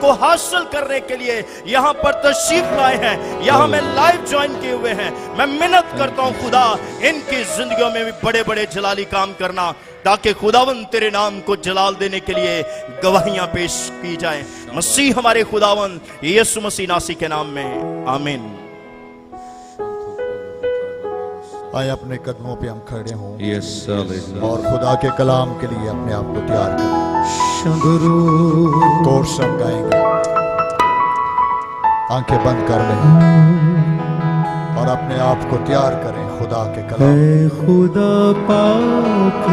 को हासिल करने के लिए यहाँ पर तशरीफ लाए हैं, यहाँ में लाइव ज्वाइन किए हुए हैं। मैं मिन्नत करता हूँ खुदा इनकी जिंदगियों में भी बड़े बड़े जलाली काम करना, ताकि खुदावन तेरे नाम को जलाल देने के लिए गवाहियां पेश की जाए। मसीह हमारे खुदावन यीशु मसीह नासी के नाम में, आमीन। आए अपने कदमों पे हम खड़े हों और खुदा के कलाम के लिए अपने आप को तैयार करें। कोर्स हम गाएंगे, आंखें बंद कर लें और अपने आप को तैयार करें खुदा के कलाम। खुदा पाक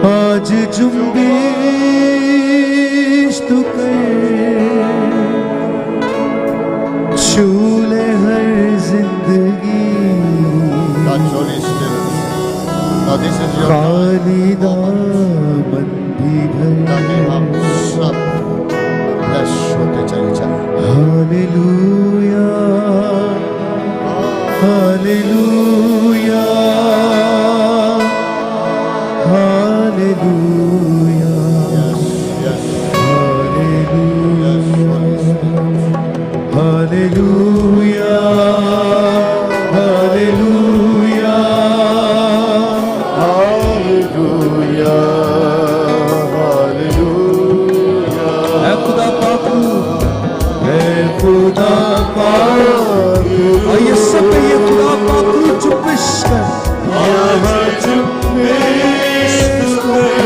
आज जुम्बिश तू कर, छूले हर जिंदगी खाली दामन भी घर, ताकि हम सब ब्लेस होते चले जाएं। Hallelujah hallelujah hallelujah hallelujah hallelujah hallelujah hallelujah. है खुदा पाक, है खुदा पाक। आइए सब ये खुदा पाक चुपिश कर, यहाँ चुपिश कर,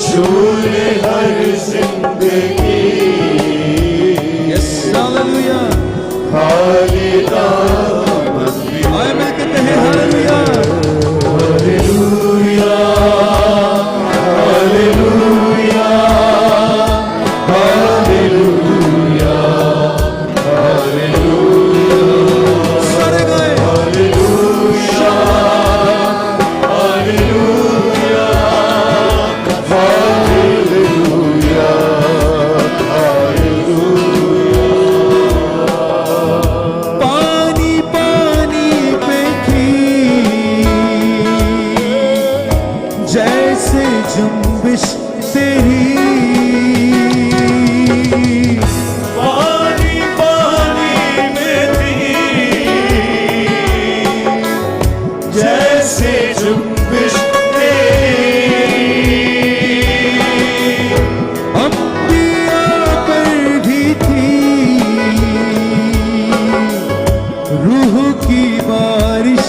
झूले हर जिंदगी। यस हालेलुया खाली दामन भी। आए मिलके कहें hallelujah hallelujah hallelujah hallelujah hallelujah. सारे गाए हालेलुया हालेलुया हालेलुया हालेलुया। पानी पानी पे थी जैसे जुम्बिश तेरी, पानी पानी में थी जैसे जुम्बिश तेरी, अंबिया पर भी थी रूह की बारिश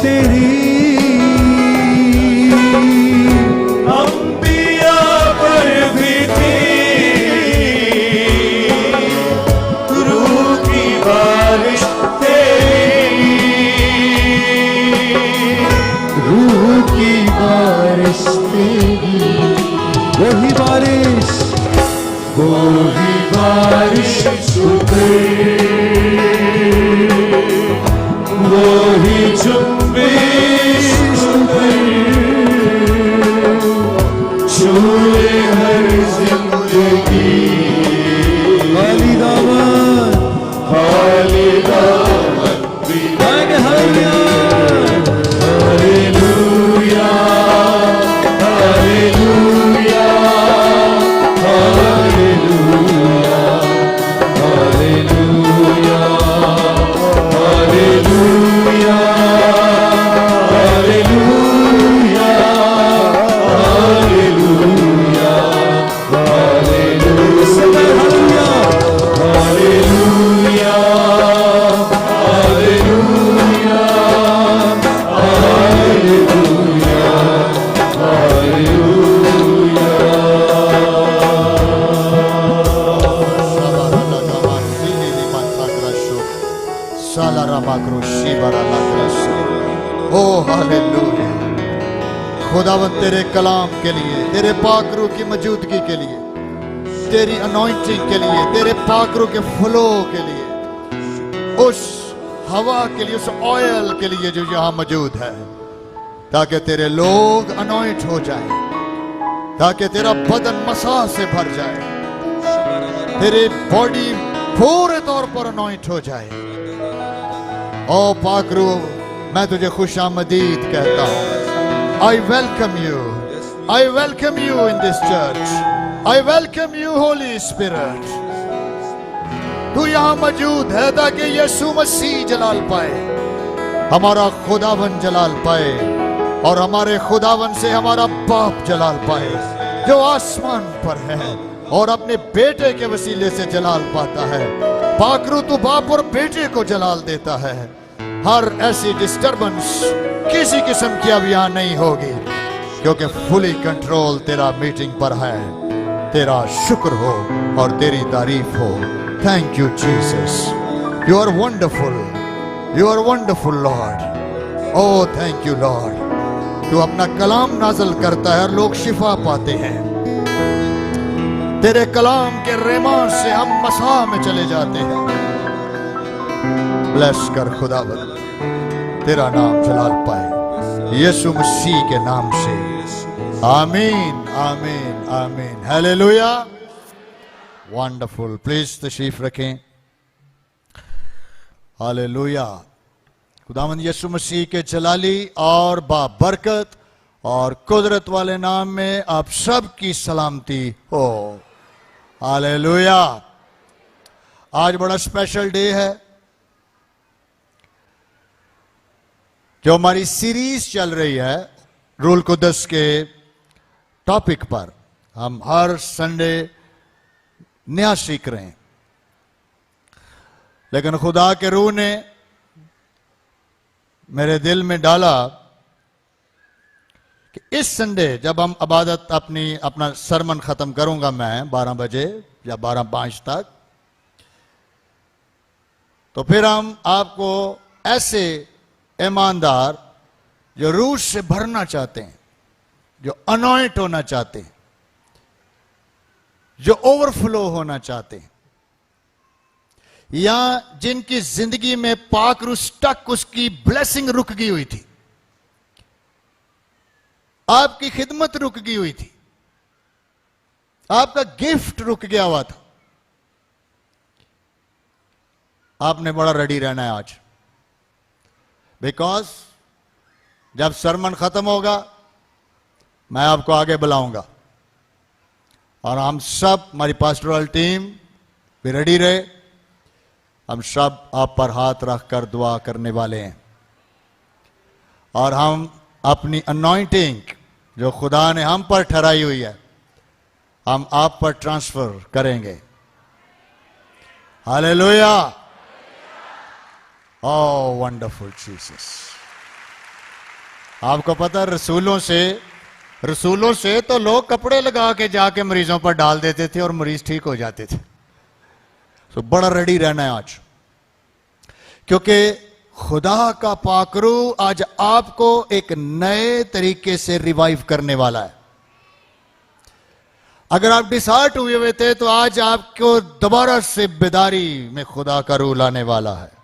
तेरी, अंबिया पर भी थी रूह की बारिश तेरी, रूह की बारिश तेरी। वही बारिश शुक्र, वही जुम्बिश छूए हर जिंदगी। खाली दामन भी गाएंगे hallelujah hallelujah hallelujah hallelujah hallelujah hallelujah hallelujah hallelujah hallelujah hallelujah hallelujah hallelujah hallelujah. ओ हालेलुया। खुदावन तेरे कलाम के लिए, तेरे पाकरू की मौजूदगी के लिए, तेरी अनॉइंटिंग के लिए, तेरे पाकरू के फ्लो के लिए, उस हवा के लिए, उस ऑयल के लिए जो यहाँ मौजूद है, ताकि तेरे लोग अनॉइंट हो जाए, ताकि तेरा बदन मसा से भर जाए, तेरी बॉडी पूरे तौर पर अनॉइंट हो जाए। ओ पाकरू, मैं तुझे खुशामदीद कहता हूँ। I welcome you. I welcome you in this church. I welcome you, Holy Spirit. तू यहाँ मौजूद है ताकि यीशु मसीह जलाल पाए, हमारा खुदावन जलाल पाए, और हमारे खुदावन से हमारा बाप जलाल पाए जो आसमान पर है और अपने बेटे के वसीले से जलाल पाता है। पाकरू तू बाप और बेटे को जलाल देता है। हर ऐसी डिस्टर्बेंस किसी किस्म की अब यहां नहीं होगी, क्योंकि फुली कंट्रोल तेरा मीटिंग पर है। तेरा शुक्र हो और तेरी तारीफ हो। Thank you Jesus, you are wonderful, you are wonderful lord. Oh thank you lord, तू अपना कलाम नाज़िल करता है और लोग शिफा पाते हैं। तेरे कलाम के रेमान से हम मसा में चले जाते हैं। ब्लेस कर खुदावंद, तेरा नाम जलाल पाए यीशु मसीह के नाम से। आमीन आमीन आमीन। हालेलुया। वंडरफुल। प्लीज तशरीफ रखें। हालेलुया। खुदावंद यीशु मसीह के जलाली और बाबरकत और कुदरत वाले नाम में आप सब की सलामती हो। हालेलुया। आज बड़ा स्पेशल डे है। जो हमारी सीरीज चल रही है रूल कुद्दस के टॉपिक पर, हम हर संडे नया सीख रहे हैं, लेकिन खुदा के रूह ने मेरे दिल में डाला कि इस संडे जब हम इबादत अपना सरमन खत्म करूंगा मैं 12 बजे या 12:05 तक, तो फिर हम आपको ऐसे ईमानदार जो रूह से भरना चाहते हैं, जो अनॉइंट होना चाहते हैं, जो ओवरफ्लो होना चाहते हैं, या जिनकी जिंदगी में पाक रूह स्टक, उसकी ब्लेसिंग रुक गई हुई थी, आपकी खिदमत रुक गई हुई थी, आपका गिफ्ट रुक गया हुआ था, आपने बड़ा रेडी रहना है आज। बिकॉज जब सरमन खत्म होगा मैं आपको आगे बुलाऊंगा और हम सब, हमारी पास्टोरल टीम भी रेडी रहे। हम सब आप पर हाथ रखकर दुआ करने वाले हैं और हम अपनी अनॉइंटिंग जो खुदा ने हम पर ठहराई हुई है, हम आप पर ट्रांसफर करेंगे। हालेलुया। ओह वंडरफुल जीसस। आपको पता, रसूलों से तो लोग कपड़े लगा के जाके मरीजों पर डाल देते थे और मरीज ठीक हो जाते थे। तो बड़ा रेडी रहना है आज, क्योंकि खुदा का पाकरू आज आपको एक नए तरीके से रिवाइव करने वाला है। अगर आप डिसहार्ट हुए हुए थे तो आज आपको दोबारा से बेदारी में खुदा का रूह लाने वाला है।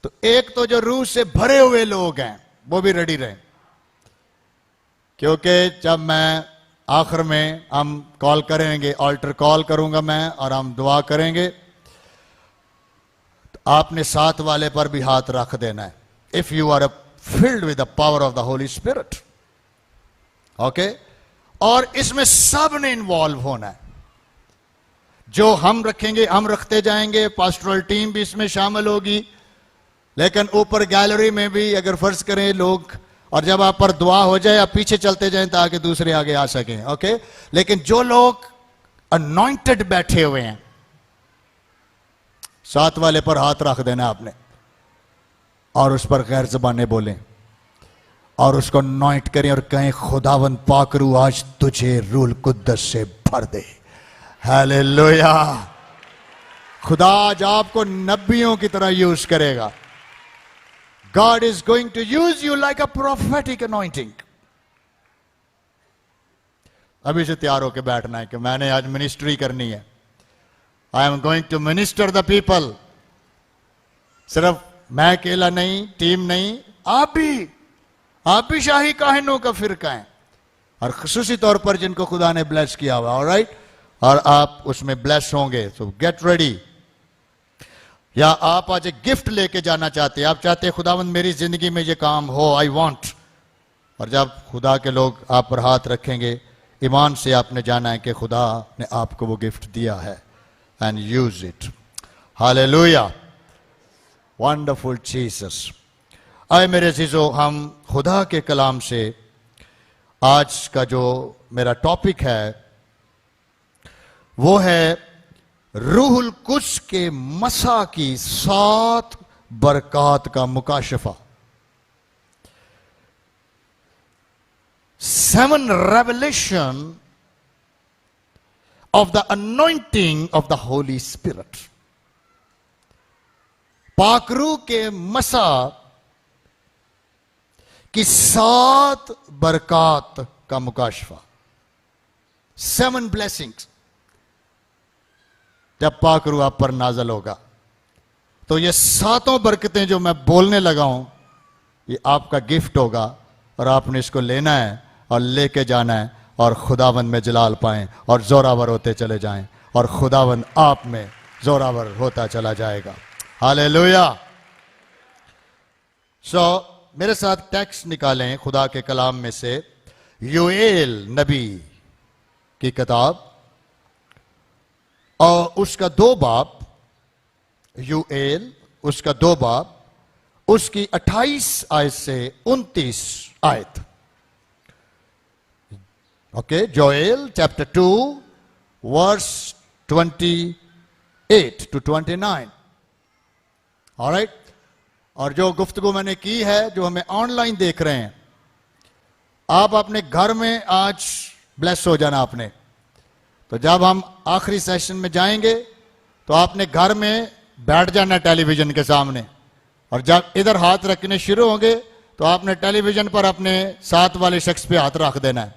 तो एक तो जो रूह से भरे हुए लोग हैं वो भी रेडी रहें, क्योंकि जब मैं आखिर में हम कॉल करेंगे, ऑल्टर कॉल करूंगा मैं और हम दुआ करेंगे, तो आपने साथ वाले पर भी हाथ रख देना है। If you are filled with the power of the Holi spirit, okay. और इसमें सब ने इन्वॉल्व होना है। जो हम रखेंगे हम रखते जाएंगे, पास्टोरल टीम भी इसमें शामिल होगी, लेकिन ऊपर गैलरी में भी अगर फर्ज करें लोग, और जब आप पर दुआ हो जाए आप पीछे चलते जाएं ताकि दूसरे आगे आ सकें, ओके। लेकिन जो लोग अनॉइंटेड बैठे हुए हैं, साथ वाले पर हाथ रख देना आपने और उस पर गैर ज़बानें बोलें और उसको अनॉइंट करें और कहें, खुदावंद पाकरू आज तुझे रूल कुद्दस से भर दे। हालेलुया। खुदा आज आपको नबियों की तरह यूज करेगा। God is going to use you like a prophetic anointing. अभी से तैयार होकर बैठना है कि मैंने आज मिनिस्ट्री करनी है। I am going to minister the people. सिर्फ मैं अकेला नहीं, टीम नहीं, आप भी शाही काहिनों का फिरका है, और खुसूसी तौर पर जिनको खुदा ने ब्लेस किया हुआ, ऑलराइट, और आप उसमें ब्लेस होंगे। सो गेट रेडी। या आप आज एक गिफ्ट लेके जाना चाहते हैं, आप चाहते हैं खुदावंद मेरी जिंदगी में ये काम हो, आई वांट। और जब खुदा के लोग आप पर हाथ रखेंगे, ईमान से आपने जाना है कि खुदा ने आपको वो गिफ्ट दिया है, and use it. Hallelujah, wonderful Jesus. आए मेरे अजीजों, हम खुदा के कलाम से आज का जो मेरा टॉपिक है वो है रूहुल कुद्स के मसा की 7 बरक़ात का मुकाशफा। 7 revelation of the anointing of the Holy Spirit। पाकरू के मसा की 7 बरक़ात का मुकाशफा, 7 blessings जब पाकरू आप पर नाजल होगा। तो ये 7 बरकतें जो मैं बोलने लगा हूं, ये आपका गिफ्ट होगा और आपने इसको लेना है और लेके जाना है और खुदावंद में जलाल पाएं और जोरावर होते चले जाएं और खुदावंद आप में जोरावर होता चला जाएगा। हालेलुया। मेरे साथ टेक्स्ट निकालें खुदा के कलाम में से, योएल नबी की किताब और उसका 2 बाब, यूएल उसका 2 बाब, उसकी 28 आयत से 29 आयत। Okay, Joel chapter 2 verse 28 to 29। Alright. और जो गुफ्तगू मैंने की है, जो हमें ऑनलाइन देख रहे हैं, आप अपने घर में आज ब्लेस हो जाना आपने। तो जब हम आखिरी सेशन में जाएंगे तो आपने घर में बैठ जाना टेलीविजन के सामने, और जब इधर हाथ रखने शुरू होंगे तो आपने टेलीविजन पर अपने साथ वाले शख्स पे हाथ रख देना है।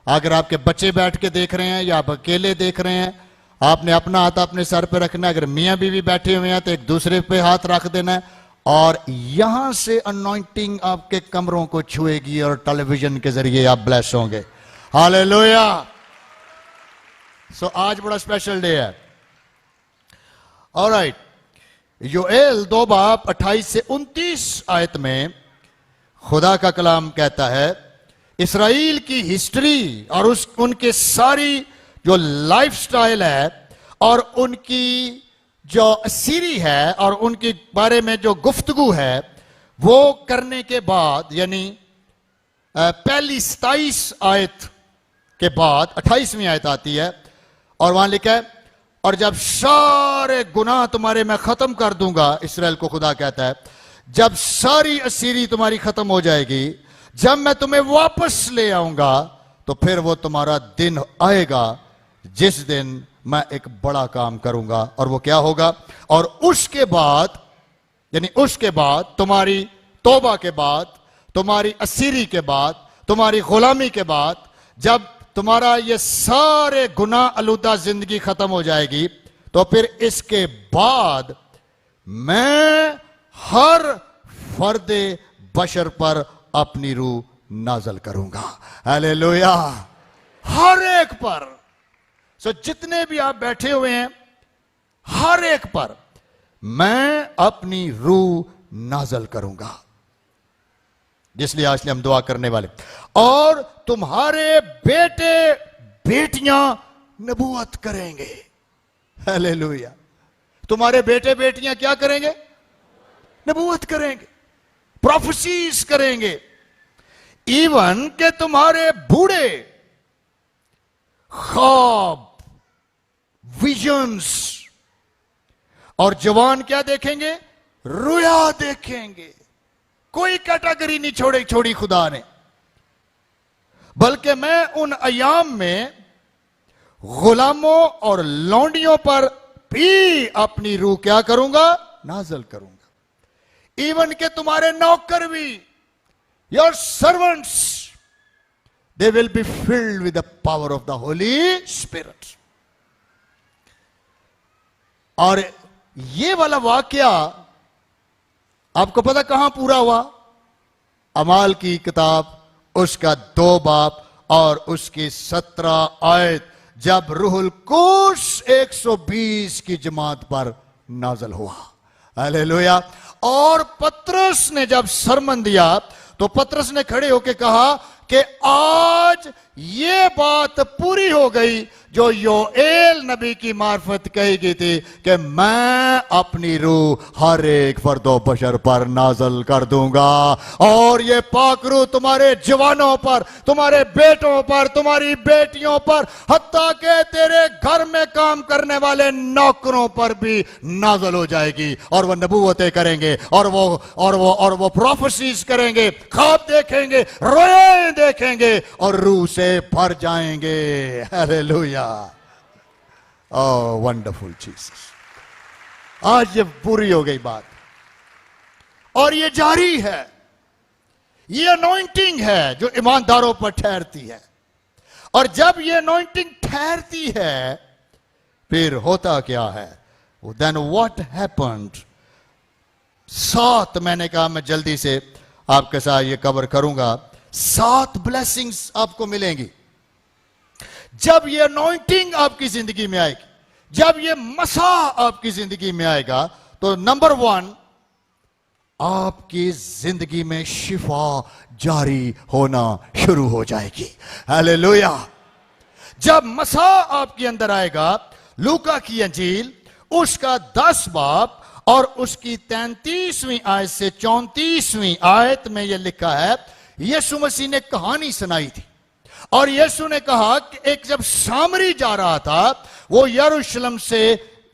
अगर आपके बच्चे बैठ के देख रहे हैं या आप अकेले देख रहे हैं, आपने अपना हाथ अपने सर पे रखना है। अगर मियाँ बीवी बैठे हुए हैं तो एक दूसरे पे हाथ रख देना है, और यहां से अनॉइंटिंग आपके कमरों को छुएगी और टेलीविजन के जरिए आप ब्लेस होंगे। हालेलुया। आज बड़ा स्पेशल डे है। ऑलराइट, योएल 2 बाब 28 से 29 आयत में खुदा का कलाम कहता है, इस्राएल की हिस्ट्री और उनके सारी जो लाइफस्टाइल है और उनकी जो सीरी है और उनके बारे में जो गुफ्तगू है, वो करने के बाद, यानी पहली 27 आयत के बाद 28वीं आयत आती है और वहां लिखा है, और जब सारे गुनाह तुम्हारे मैं खत्म कर दूंगा, इस्राएल को खुदा कहता है, जब सारी असीरी तुम्हारी खत्म हो जाएगी, जब मैं तुम्हें वापस ले आऊंगा, तो फिर वो तुम्हारा दिन आएगा जिस दिन मैं एक बड़ा काम करूंगा। और वो क्या होगा? और उसके बाद, यानी उसके बाद, तुम्हारी तौबा के बाद, तुम्हारी असीरी के बाद, तुम्हारी गुलामी के बाद, जब तुम्हारा ये सारे गुनाह आलूदा जिंदगी खत्म हो जाएगी, तो फिर इसके बाद मैं हर फर्दे बशर पर अपनी रूह नाजल करूंगा। हालेलुया। हर एक पर। जितने भी आप बैठे हुए हैं, हर एक पर मैं अपनी रूह नाजल करूंगा। जिसलिए आज हम दुआ करने वाले, और तुम्हारे बेटे बेटियां नबूवत करेंगे। हालेलुया। तुम्हारे बेटे बेटियां क्या करेंगे? नबूवत करेंगे, प्रोफेसीज करेंगे। इवन के तुम्हारे बूढ़े ख्वाब, विजन्स, और जवान क्या देखेंगे? रुया देखेंगे। कोई कैटेगरी नहीं छोड़ी खुदा ने। बल्कि मैं उन अयाम में गुलामों और लौंडियों पर भी अपनी रूह क्या करूंगा? नाजल करूंगा। इवन के तुम्हारे नौकर भी, your servants, they will be filled with the power of the Holy Spirit। और ये वाला वाकया आपको पता कहां पूरा हुआ? अमाल की किताब उसका 2 बाब और उसकी 17 आयत, जब रूहुल कुद्स 120 की जमात पर नाजल हुआ। हालेलुया। और पतरस ने जब सरमन दिया तो पतरस ने खड़े होकर कहा कि आज ये बात पूरी हो गई जो योएल नबी की मार्फत कही गई थी कि मैं अपनी रूह हर एक फर्दो बशर पर नाजल कर दूंगा, और ये पाक रूह तुम्हारे जवानों पर, तुम्हारे बेटों पर, तुम्हारी बेटियों पर, हत्ता के तेरे घर में काम करने वाले नौकरों पर भी नाजल हो जाएगी, और वो नबूवतें करेंगे, और वो प्रोफेसीज करेंगे, ख्वाब देखेंगे, रोए देखेंगे और रूह से भर जाएंगे। हालेलुया। ओह वंडरफुल जीसस। आज ये पूरी हो गई बात, और ये जारी है, ये अनॉइंटिंग है जो ईमानदारों पर ठहरती है। और जब ये अनॉइंटिंग ठहरती है फिर होता क्या है? Then what happened? 7 मैंने कहा मैं जल्दी से आपके साथ ये कवर करूंगा। 7 ब्लेसिंग्स आपको मिलेंगी जब ये अनॉइंटिंग आपकी जिंदगी में आएगी, जब ये मसा आपकी जिंदगी में आएगा। तो नंबर 1, आपकी जिंदगी में शिफा जारी होना शुरू हो जाएगी। हालेलुया। जब मसा आपके अंदर आएगा, लूका की अंजील उसका 10 बाब और उसकी 33वीं आयत से 34वीं आयत में यह लिखा है, यीशु मसीह ने कहानी सुनाई थी, और यीशु ने कहा कि एक जब सामरी जा रहा था, वो यरूशलेम से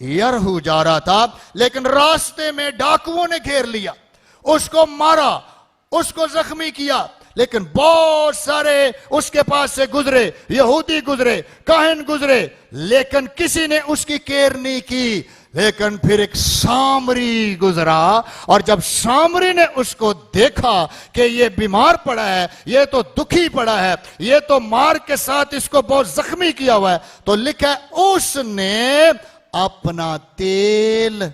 यरहू जा रहा था, लेकिन रास्ते में डाकुओं ने घेर लिया, उसको मारा, उसको जख्मी किया, लेकिन बहुत सारे उसके पास से गुजरे, यहूदी गुजरे, काहिन गुजरे, लेकिन किसी ने उसकी केयर नहीं की। लेकिन फिर एक सामरी गुजरा, और जब सामरी ने उसको देखा कि ये बीमार पड़ा है, ये तो दुखी पड़ा है, ये तो मार के साथ इसको बहुत जख्मी किया हुआ है, तो लिखा है उसने अपना तेल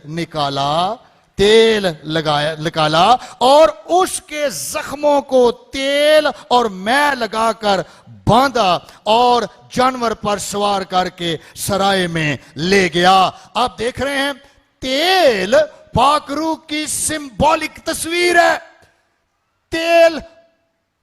निकाला और उसके जख्मों को तेल और मैं लगाकर बांधा और जानवर पर सवार करके सराय में ले गया। आप देख रहे हैं, तेल पाक रूह की सिंबॉलिक तस्वीर है। तेल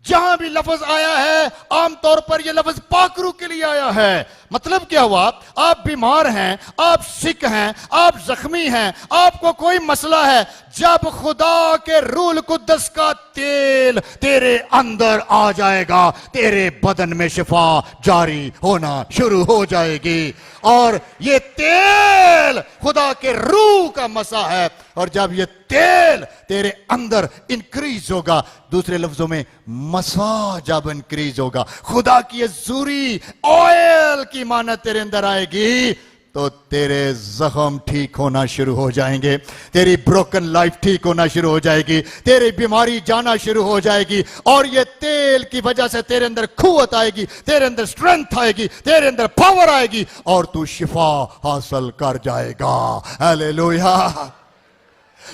जहां भी लफ्ज आया है, आमतौर पर यह लफ्ज पाक रूह के लिए आया है। मतलब क्या हुआ? आप बीमार हैं, आप सिक हैं, आप जख्मी हैं, आपको कोई मसला है, जब खुदा के रूह कुद्दस का तेल तेरे अंदर आ जाएगा, तेरे बदन में शिफा जारी होना शुरू हो जाएगी। और ये तेल खुदा के रूह का मसा है, और जब ये तेल तेरे अंदर इंक्रीज होगा, दूसरे लफ्जों में मसा जब इंक्रीज होगा, खुदा की ये जूरी ऑयल की मानत तेरे अंदर आएगी, तो तेरे जख्म ठीक होना शुरू हो जाएंगे, तेरी ब्रोकन लाइफ ठीक होना शुरू हो जाएगी, तेरी बीमारी जाना शुरू हो जाएगी, और ये तेल की वजह से तेरे अंदर कुव्वत आएगी, तेरे अंदर स्ट्रेंथ आएगी, तेरे अंदर पावर आएगी, और तू शिफा हासिल कर जाएगा। हालेलुया।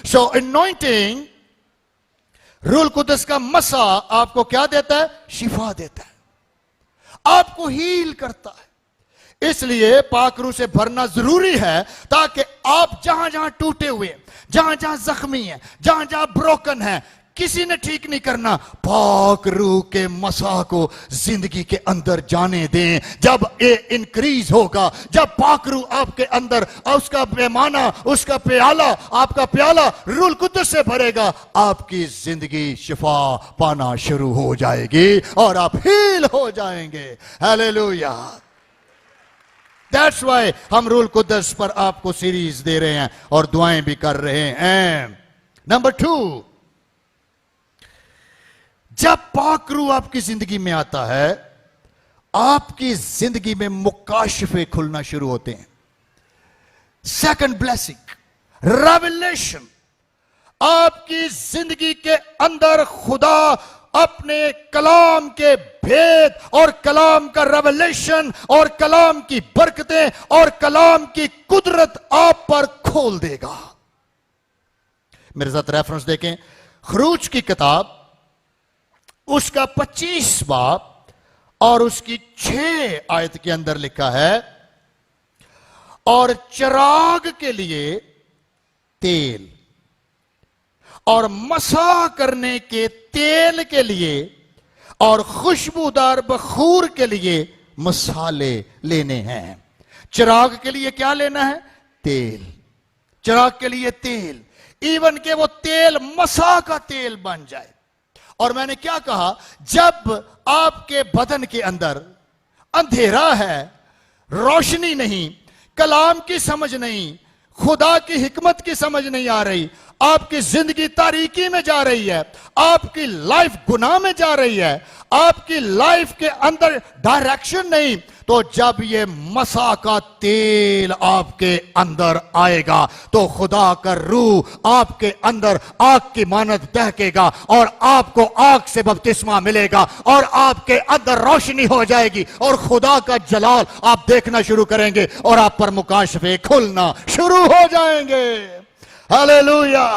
सो अनॉइंटिंग, रूह कुद्दस का मसा आपको क्या देता है? शिफा देता है, आपको हील करता है। इसलिए पाक रूह से भरना जरूरी है, ताकि आप जहां जहां टूटे हुए, जहां जहां जख्मी है, जहां जहां ब्रोकन है, किसी ने ठीक नहीं करना, पाक रूह के मसा को जिंदगी के अंदर जाने दें। जब ये इंक्रीज होगा, जब पाक रूह आपके अंदर, उसका पैमाना, उसका प्याला, आपका प्याला रूह कुद्दस से भरेगा, आपकी जिंदगी शिफा पाना शुरू हो जाएगी और आप हील हो जाएंगे। हालेलुया। दैट्स वाई हम रूह कुद्दस पर आपको सीरीज दे रहे हैं और दुआएं भी कर रहे हैं। नंबर 2, जब पाक रूह आपकी जिंदगी में आता है, आपकी जिंदगी में मुकाशिफे खुलना शुरू होते हैं। Second blessing, revelation. आपकी जिंदगी के अंदर खुदा अपने कलाम के भेद और कलाम का रेवलेशन और कलाम की बरकतें और कलाम की कुदरत आप पर खोल देगा। मेरे साथ रेफरेंस देखें, खरूज की किताब उसका 25 बाब और उसकी 6 आयत के अंदर लिखा है, और चिराग के लिए तेल, और मसा करने के तेल के लिए और खुशबूदार बखूर के लिए मसाले लेने हैं। चिराग के लिए क्या लेना है? तेल। चिराग के लिए तेल, इवन के वो तेल मसा का तेल बन जाए। और मैंने क्या कहा, जब आपके बदन के अंदर अंधेरा है, रोशनी नहीं, कलाम की समझ नहीं, खुदा की हिकमत की समझ नहीं आ रही, आपकी जिंदगी तारीकी में जा रही है, आपकी लाइफ गुनाह में जा रही है, आपकी लाइफ के अंदर डायरेक्शन नहीं, तो जब ये मसा का तेल आपके अंदर आएगा तो खुदा का रूह आपके अंदर आग की मानद दहकेगा और आपको आग से बपतिस्मा मिलेगा और आपके अंदर रोशनी हो जाएगी और खुदा का जलाल आप देखना शुरू करेंगे और आप पर मुकाशफे खुलना शुरू हो जाएंगे। हालेलुया।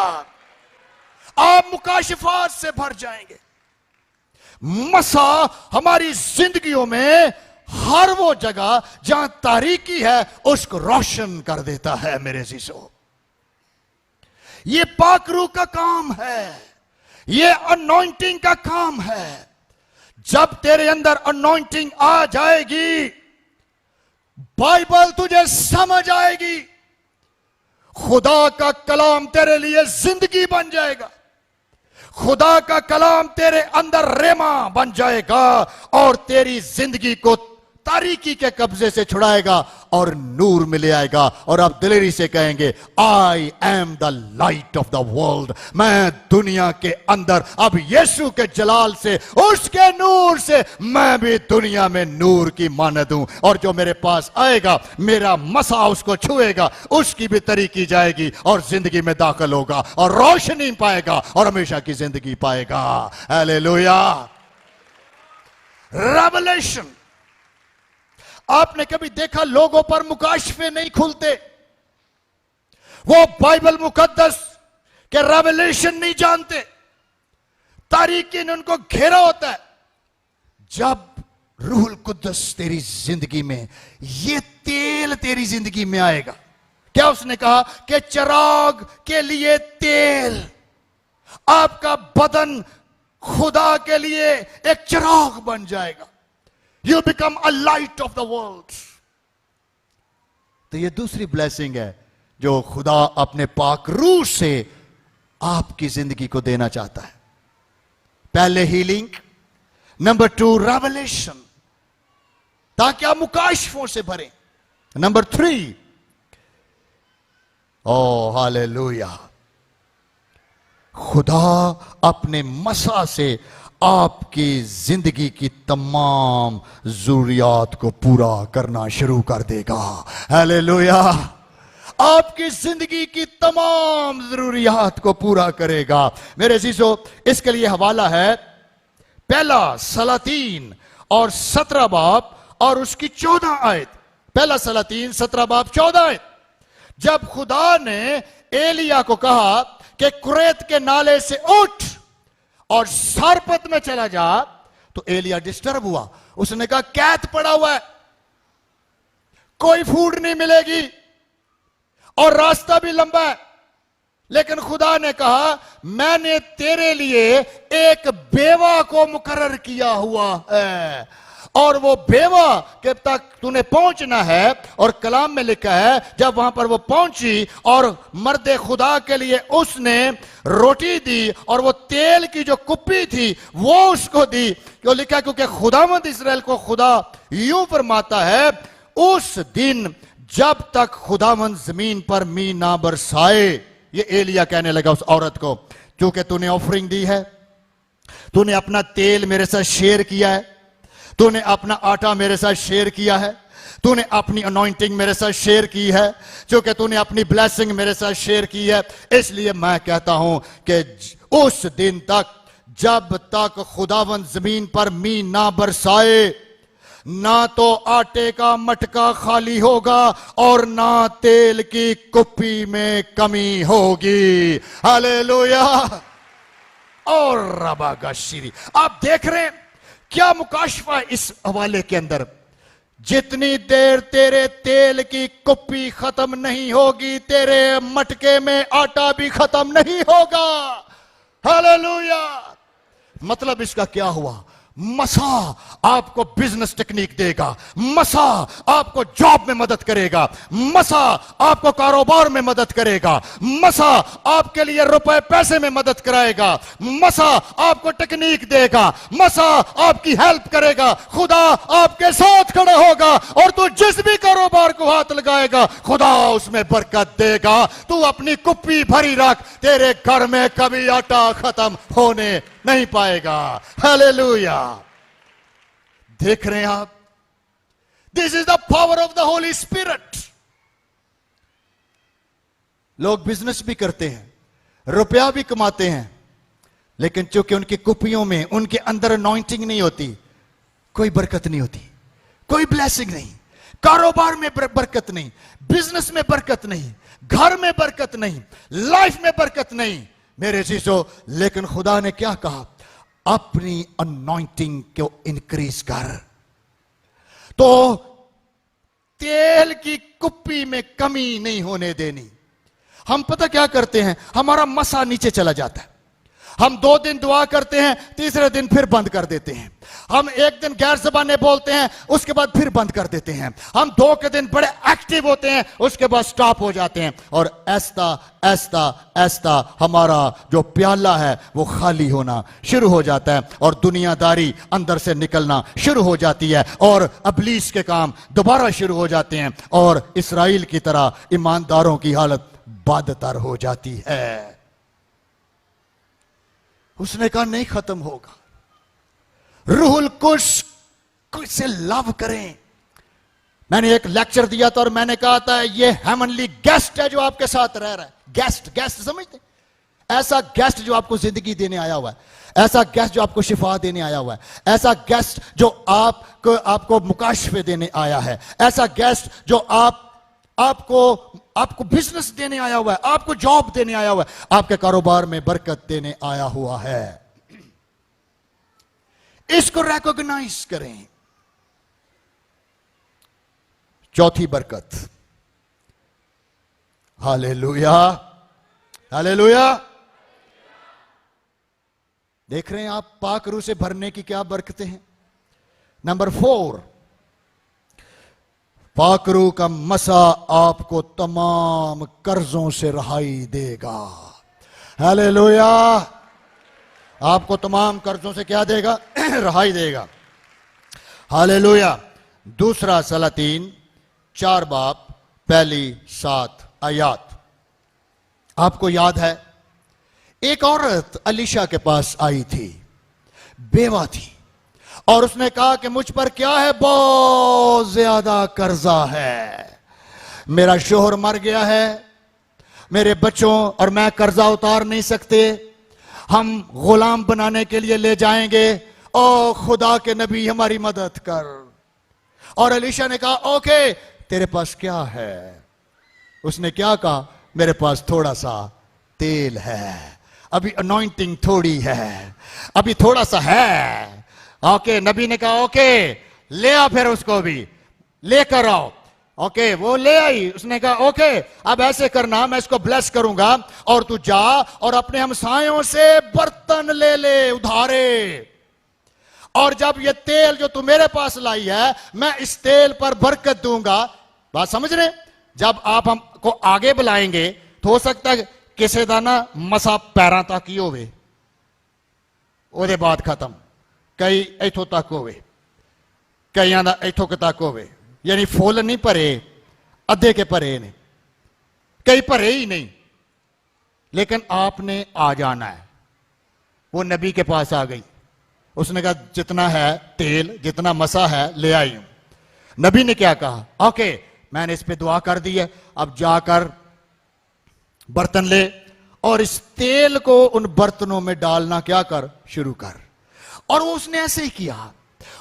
आप मुकाशफात से भर जाएंगे। मसा हमारी जिंदगियों में हर वो जगह जहां तारीकी है उसको रोशन कर देता है। मेरे जीसो, ये पाक रूह का काम है, ये अनॉइंटिंग का काम है। जब तेरे अंदर अनॉइंटिंग आ जाएगी, बाइबल तुझे समझ आएगी, खुदा का कलाम तेरे लिए जिंदगी बन जाएगा, खुदा का कलाम तेरे अंदर रेमा बन जाएगा और तेरी जिंदगी को तारीकी के कब्जे से छुड़ाएगा और नूर में ले आएगा और आप दिलेरी से कहेंगे, I am the light of the world. मैं दुनिया के अंदर अब यीशु के जलाल से, उसके नूर से मैं भी दुनिया में नूर की मानद हूं और जो मेरे पास आएगा, मेरा मसा उसको छुएगा, उसकी भी तरीकी जाएगी और जिंदगी में दाखिल होगा और रोशनी पाएगा और हमेशा की जिंदगी पाएगा। हालेलुया। रेवलेशन। आपने कभी देखा लोगों पर मुकाशफे नहीं खुलते? वो बाइबल मुकद्दस के रेवलेशन नहीं जानते, तारीकी ने उनको घेरा होता है। जब रूहुल कुद्दस तेरी जिंदगी में, ये तेल तेरी जिंदगी में आएगा, क्या उसने कहा कि चिराग के लिए तेल, आपका बदन खुदा के लिए एक चिराग बन जाएगा। You become a light of the world। तो ये दूसरी ब्लेसिंग है जो खुदा अपने पाक रूह से आपकी जिंदगी को देना चाहता है। पहले हीलिंग, नंबर 2 रेवलेशन, ताकि आप मुकाशफों से भरें। नंबर 3, ओ हालेलुया, खुदा अपने मसा से आपकी जिंदगी की तमाम जरूरियात को पूरा करना शुरू कर देगा। हालेलुया। आपकी जिंदगी की तमाम जरूरियात को पूरा करेगा। मेरे अजीजों, इसके लिए हवाला है पहला सलातीन और 17 बाब और उसकी 14 आयत। पहला सलातीन 17 बाब 14 आयत। जब खुदा ने एलिया को कहा कि कुरैत के नाले से उठ और सारपत में चला जा, तो एलिया डिस्टर्ब हुआ। उसने कहा कैद पड़ा हुआ है, कोई फूड नहीं मिलेगी और रास्ता भी लंबा है। लेकिन खुदा ने कहा मैंने तेरे लिए एक बेवा को मुकर्रर किया हुआ है और वो बेवा के तक तूने पहुंचना है। और कलाम में लिखा है जब वहां पर वो पहुंची और मर्दे खुदा के लिए उसने रोटी दी और वो तेल की जो कुप्पी थी वो उसको दी। क्यों लिखा? क्योंकि खुदावंद इस्राएल को खुदा यूं फरमाता है, उस दिन जब तक खुदावंद जमीन पर मी ना बरसाए। ये एलिया कहने लगा उस औरत को, क्योंकि तूने ऑफरिंग दी है, तूने अपना तेल मेरे साथ शेयर किया है, तूने अपना आटा मेरे साथ शेयर किया है, तूने अपनी अनॉइंटिंग मेरे साथ शेयर की है, क्योंकि तूने अपनी ब्लेसिंग मेरे साथ शेयर की है। इसलिए मैं कहता हूं कि उस दिन तक जब तक खुदावंद जमीन पर मी ना बरसाए, ना तो आटे का मटका खाली होगा और ना तेल की कुप्पी में कमी होगी। हालेलुया। और रबा गशीरी, आप देख रहे हैं क्या मुकाशफा है इस हवाले के अंदर। जितनी देर तेरे तेल की कुप्पी खत्म नहीं होगी, तेरे मटके में आटा भी खत्म नहीं होगा। हालेलुया। मतलब इसका क्या हुआ? मसा आपको बिजनेस टेक्निक देगा, मसा आपको जॉब में मदद करेगा, मसा आपको कारोबार में मदद करेगा, मसा आपके लिए रुपए पैसे में मदद कराएगा, मसा आपको टेक्निक देगा, मसा आपकी हेल्प करेगा। खुदा आपके साथ खड़ा होगा और तू जिस भी कारोबार को हाथ लगाएगा खुदा उसमें बरकत देगा। तू अपनी कुप्पी भरी रख, तेरे घर में कभी आटा खत्म होने नहीं पाएगा। हालेलुया। देख रहे हैं आप, this is the power of the Holi Spirit. लोग बिजनेस भी करते हैं, रुपया भी कमाते हैं, लेकिन चूंकि उनकी कुप्पियों में, उनके अंदर अनॉइंटिंग नहीं होती, कोई बरकत नहीं होती, कोई ब्लेसिंग नहीं, कारोबार में बरकत नहीं, बिजनेस में बरकत नहीं, घर में बरकत नहीं, लाइफ में बरकत नहीं मेरे चीजों। लेकिन खुदा ने क्या कहा? अपनी अनॉइंटिंग को इंक्रीज कर। तो तेल की कुप्पी में कमी नहीं होने देनी। हम पता क्या करते हैं, हमारा मसा नीचे चला जाता है, हम 2 दिन दुआ करते हैं, तीसरे दिन फिर बंद कर देते हैं, हम 1 दिन गैर ज़बानें बोलते हैं, उसके बाद फिर बंद कर देते हैं, हम 2 के दिन बड़े एक्टिव होते हैं, उसके बाद स्टॉप हो जाते हैं, और ऐसा ऐसा ऐसा हमारा जो प्याला है वो खाली होना शुरू हो जाता है, और दुनियादारी अंदर से निकलना शुरू हो जाती है, और अबलीस के काम दोबारा शुरू हो जाते हैं, और इसराइल की तरह ईमानदारों की हालत बदतर हो जाती है। उसने कहा नहीं खत्म होगा। रूहुल कुश से लव करें। मैंने एक लेक्चर दिया था और मैंने कहा था ये हेवनली गेस्ट है जो आपके साथ रह रहा है। गेस्ट, गेस्ट समझते? ऐसा गेस्ट जो आपको जिंदगी देने आया हुआ है, ऐसा गेस्ट जो आपको शिफा देने आया हुआ है, ऐसा गेस्ट जो आपको मुकाशफे देने आया है, ऐसा गेस्ट जो आपको बिजनेस देने आया हुआ है, आपको जॉब देने आया हुआ है, आपके कारोबार में बरकत देने आया हुआ है। इसको रिकॉग्नाइज करें। चौथी बरकत, हालेलुया, हालेलुया। देख रहे हैं आप पाक रूह से भरने की क्या बरकतें हैं। नंबर 4, पाक रूह का मसा आपको तमाम कर्जों से रहाई देगा। हालेलुया। आपको तमाम कर्जों से क्या देगा? रहाई देगा। हालेलुया। दूसरा सलातीन 4 बाब पहली 7 आयात। आपको याद है एक औरत अलीशा के पास आई थी, बेवा थी, और उसने कहा कि मुझ पर क्या है? बहुत ज्यादा कर्जा है, मेरा शोहर मर गया है, मेरे बच्चों और मैं कर्जा उतार नहीं सकते, हम गुलाम बनाने के लिए ले जाएंगे, ओ खुदा के नबी हमारी मदद कर। और अलीशा ने कहा ओके, तेरे पास क्या है? उसने क्या कहा? मेरे पास थोड़ा सा तेल है, अभी अनॉइंटिंग थोड़ी है, अभी थोड़ा सा है। ओके, नबी ने कहा ओके ले आ, फिर उसको भी लेकर आओ। ओके, वो ले आई। उसने कहा ओके अब ऐसे करना, मैं इसको ब्लेस करूंगा और तू जा और अपने हमसायों से बर्तन ले ले उधारे, और जब ये तेल जो तू मेरे पास लाई है मैं इस तेल पर बरकत दूंगा। बात समझ रहे? जब आप हमको आगे बुलाएंगे तो हो सकता है किसी का ना मसा पैरां तक ही होवे, ਉਹਦੇ बाद खत्म, कई इथों तक होवे, कईयां दा इथों तक होवे, यानी फुल नहीं भरे, अद्धे के भरे ने, कई भरे ही नहीं। लेकिन आपने आ जाना है। वो नबी के पास आ गई, उसने कहा जितना है तेल, जितना मसा है ले आई हूं। नबी ने क्या कहा? ओके मैंने इस पे दुआ कर दी है, अब जाकर बर्तन ले और इस तेल को उन बर्तनों में डालना क्या कर, शुरू कर। और वो उसने ऐसे ही किया।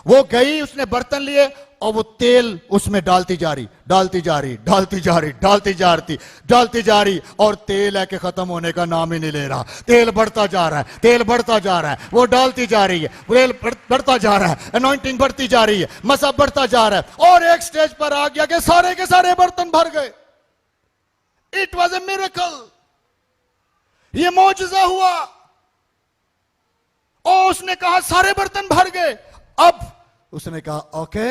वो गई, उसने बर्तन लिए और वो तेल उसमें डालती जा रही, डालती जा रही, डालती जा रही, डालती जा रही, डालती जा रही, और तेल है कि खत्म होने का नाम ही नहीं ले रहा। तेल बढ़ता जा रहा है, तेल बढ़ता जा रहा है, वो डालती जा रही है, तेल बढ़ता जा रहा है, अनॉइंटिंग बढ़ती जा रही है, मसा बढ़ता जा रहा है, और एक स्टेज पर आ गया कि सारे के सारे बर्तन भर गए। It was a miracle. ये मौजज़ा हुआ। और उसने कहा सारे बर्तन भर गए। अब उसने कहा ओके,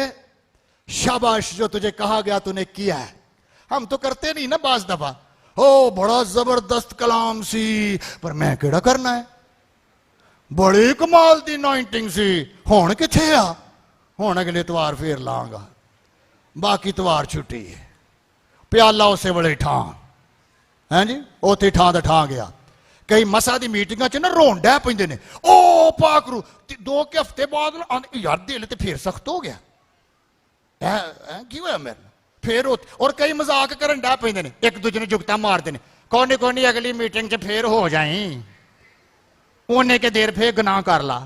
शाबाश, जो तुझे कहा गया तूने किया है। हम तो करते नहीं ना बाज दफा, ओ बड़ा जबरदस्त कलाम सी, पर मैं केड़ा करना है, बड़ी कमाल दी अनॉइंटिंग सी, हुण किथे आ, हुण अगले इतवार फिर लांगा, बाकी इतवार छुट्टी है। प्याला उसे बड़े ठां है जी, उथे ठां दा ठां गया। कई मसा दी मीटिंगां च ना रोन डै पैंदे ने, ओ पाकरू 2 के हफ्ते बाद यार दिल ते फिर सख्त हो गया, की होया मेरे फिर और कई मजाक करन डै पैंदे ने, एक दूजे ने जुगता मारदे ने, कोनी कोनी अगली मीटिंग च फिर हो जाई, ओने के देर फिर गुनाह कर ला।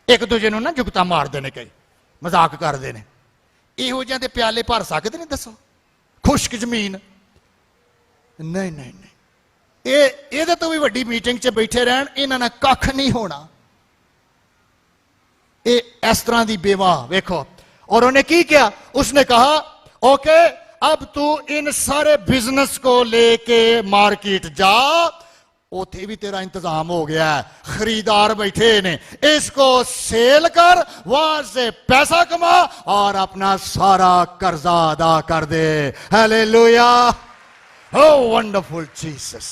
एक दूजे ना जुगता मारदे ने, कई मजाक करदे ने। इहो जिहां दे प्याले भर सकदे ने दसो, खुश्क जमीन? नहीं नहीं नहीं, ये तो भी वड्डी मीटिंग च बैठे रहन, इन्हां ने कख नहीं होना। ये इस तरह की बेवा वेखो। और उन्हें की किया, उसने कहा ओके अब तू इन सारे बिजनेस को लेके मार्केट जा, उथे भी तेरा इंतजाम हो गया है, खरीदार बैठे ने, इसको सेल कर, वहां से पैसा कमा और अपना सारा कर्जा अदा कर दे। हालेलुया, ओह वंडरफुल जीसस।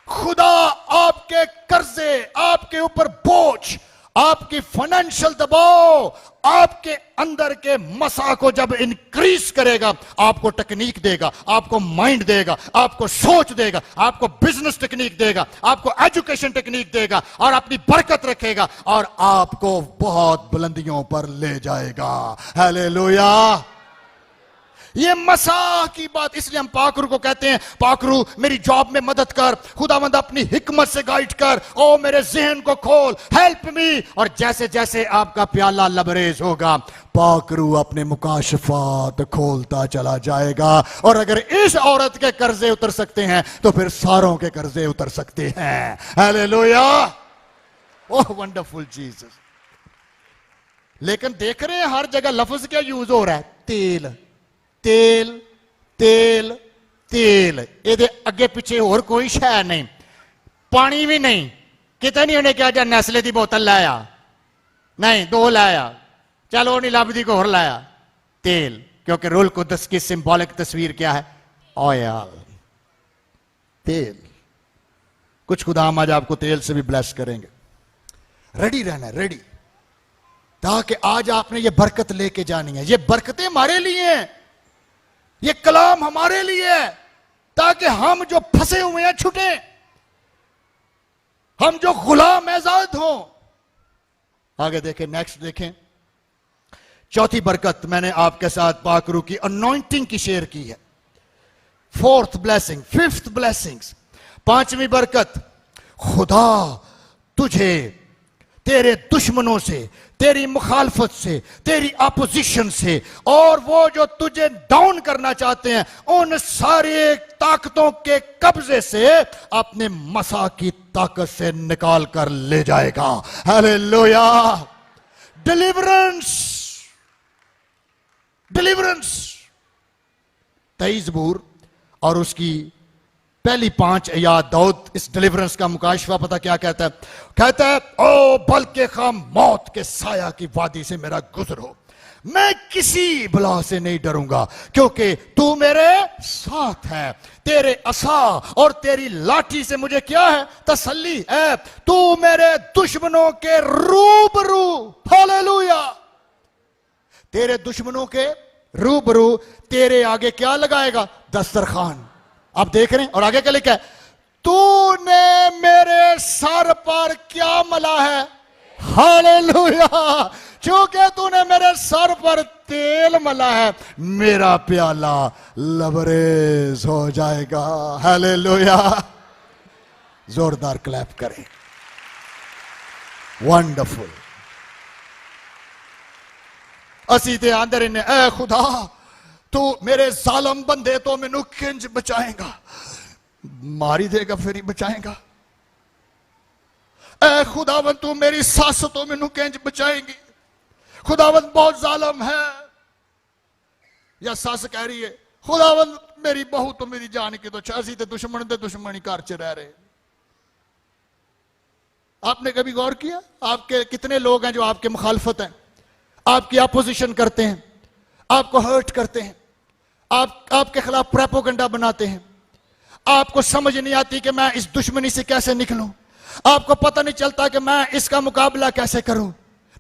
खुदा आपके कर्जे, आपके ऊपर बोझ, आपकी फाइनेंशियल दबाव, आपके अंदर के मसा को जब इंक्रीज करेगा, आपको टेक्निक देगा, आपको माइंड देगा, आपको सोच देगा, आपको बिजनेस टेक्निक देगा, आपको एजुकेशन टेक्निक देगा और अपनी बरकत रखेगा और आपको बहुत बुलंदियों पर ले जाएगा। हालेलुया। ये मसा की बात, इसलिए हम पाकरू को कहते हैं, पाकरू मेरी जॉब में मदद कर, खुदावंद अपनी हिकमत से गाइड कर, ओ मेरे जहन को खोल, हेल्प मी। और जैसे जैसे आपका प्याला लबरेज होगा, पाकरू अपने मुकाशफात खोलता चला जाएगा। और अगर इस औरत के कर्जे उतर सकते हैं तो फिर सारों के कर्जे उतर सकते हैं। हालेलुया, ओह वंडरफुल जीसस। लेकिन देख रहे हैं हर जगह लफ्ज क्या यूज हो रहा है, तेल तेल तेल तेल, ये अगे पिछे और कोई शय नहीं, पानी भी नहीं, कितने नहीं उन्हें क्या जा नेस्ले की बोतल लाया, नहीं 2 लाया, चलो नहीं लभदी को और लाया, तेल, क्योंकि रूल कुदस की सिंबॉलिक तस्वीर क्या है, ऑयल, तेल। कुछ खुदा हम आज आपको तेल से भी ब्लेस करेंगे। रेडी रहना, रेडी, ताकि आज आपने ये बरकत लेके जानी है। ये बरकतें हमारे लिए हैं, ये कलाम हमारे लिए है, ताकि हम जो फंसे हुए हैं छूटे, हम जो गुलाम आजाद हों। आगे देखें, नेक्स्ट देखें। चौथी बरकत मैंने आपके साथ पाकरू की अनॉइंटिंग की शेयर की है। 4th ब्लेसिंग, 5th ब्लेसिंग्स, 5वीं बरकत, खुदा तुझे तेरे दुश्मनों से, तेरी मुखालफत से, तेरी अपोजिशन से और वो जो तुझे डाउन करना चाहते हैं, उन सारे ताकतों के कब्जे से अपने मसा की ताकत से निकाल कर ले जाएगा। Hallelujah, deliverance, deliverance. 23 ज़बूर और उसकी पहली 5 आयत, दाऊद इस डिलीवरेंस का मुकाशफा पता क्या कहता है, कहता है ओ बल्कि खाम मौत के साया की वादी से मेरा गुजर हो, मैं किसी बला से नहीं डरूंगा, क्योंकि तू मेरे साथ है, तेरे असा और तेरी लाठी से मुझे क्या है, तसल्ली है। तू मेरे दुश्मनों के रूबरू, हालेलुया, तेरे दुश्मनों के रूबरू तेरे आगे क्या लगाएगा, दस्तरखान। आप देख रहे हैं, और आगे क्या लिखा है, तूने मेरे सर पर क्या मला है, हालेलुया, क्योंकि तूने मेरे सर पर तेल मला है, मेरा प्याला लबरेज हो जाएगा। हालेलुया, जोरदार क्लैप करें। वंडरफुल। असी ते अंदर इन्हें, ए खुदा तू मेरे जालम बंदे तो मैनू किंज बचाएगा, मारी देगा फिर ही बचाएगा। ए खुदावन तू मेरी सास तो मैनू किंज बचाएगी, खुदावन बहुत जालम है। या सास कह रही है, खुदावन मेरी बहू तो मेरी जान की तो चासी ते दुश्मन दे दुश्मन ही घर च रह रहे। आपने कभी गौर किया आपके कितने लोग हैं जो आपके मुखालफत हैं, आपकी अपोजिशन करते हैं, आपको हर्ट करते हैं, आपके खिलाफ प्रोपेगेंडा बनाते हैं। आपको समझ नहीं आती कि मैं इस दुश्मनी से कैसे निकलूं, आपको पता नहीं चलता कि मैं इसका मुकाबला कैसे करूं।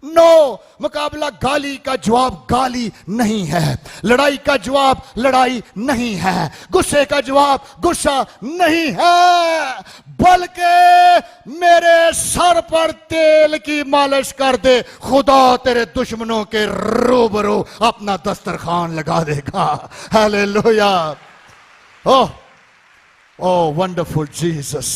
नो, मुकाबला गाली का जवाब गाली नहीं है, लड़ाई का जवाब लड़ाई नहीं है, गुस्से का जवाब गुस्सा नहीं है, बल्कि मेरे सर पर तेल की मालिश कर दे, खुदा तेरे दुश्मनों के रूबरू अपना दस्तरखान लगा देगा। हालेलुया। ओह ओह वंडरफुल जीसस।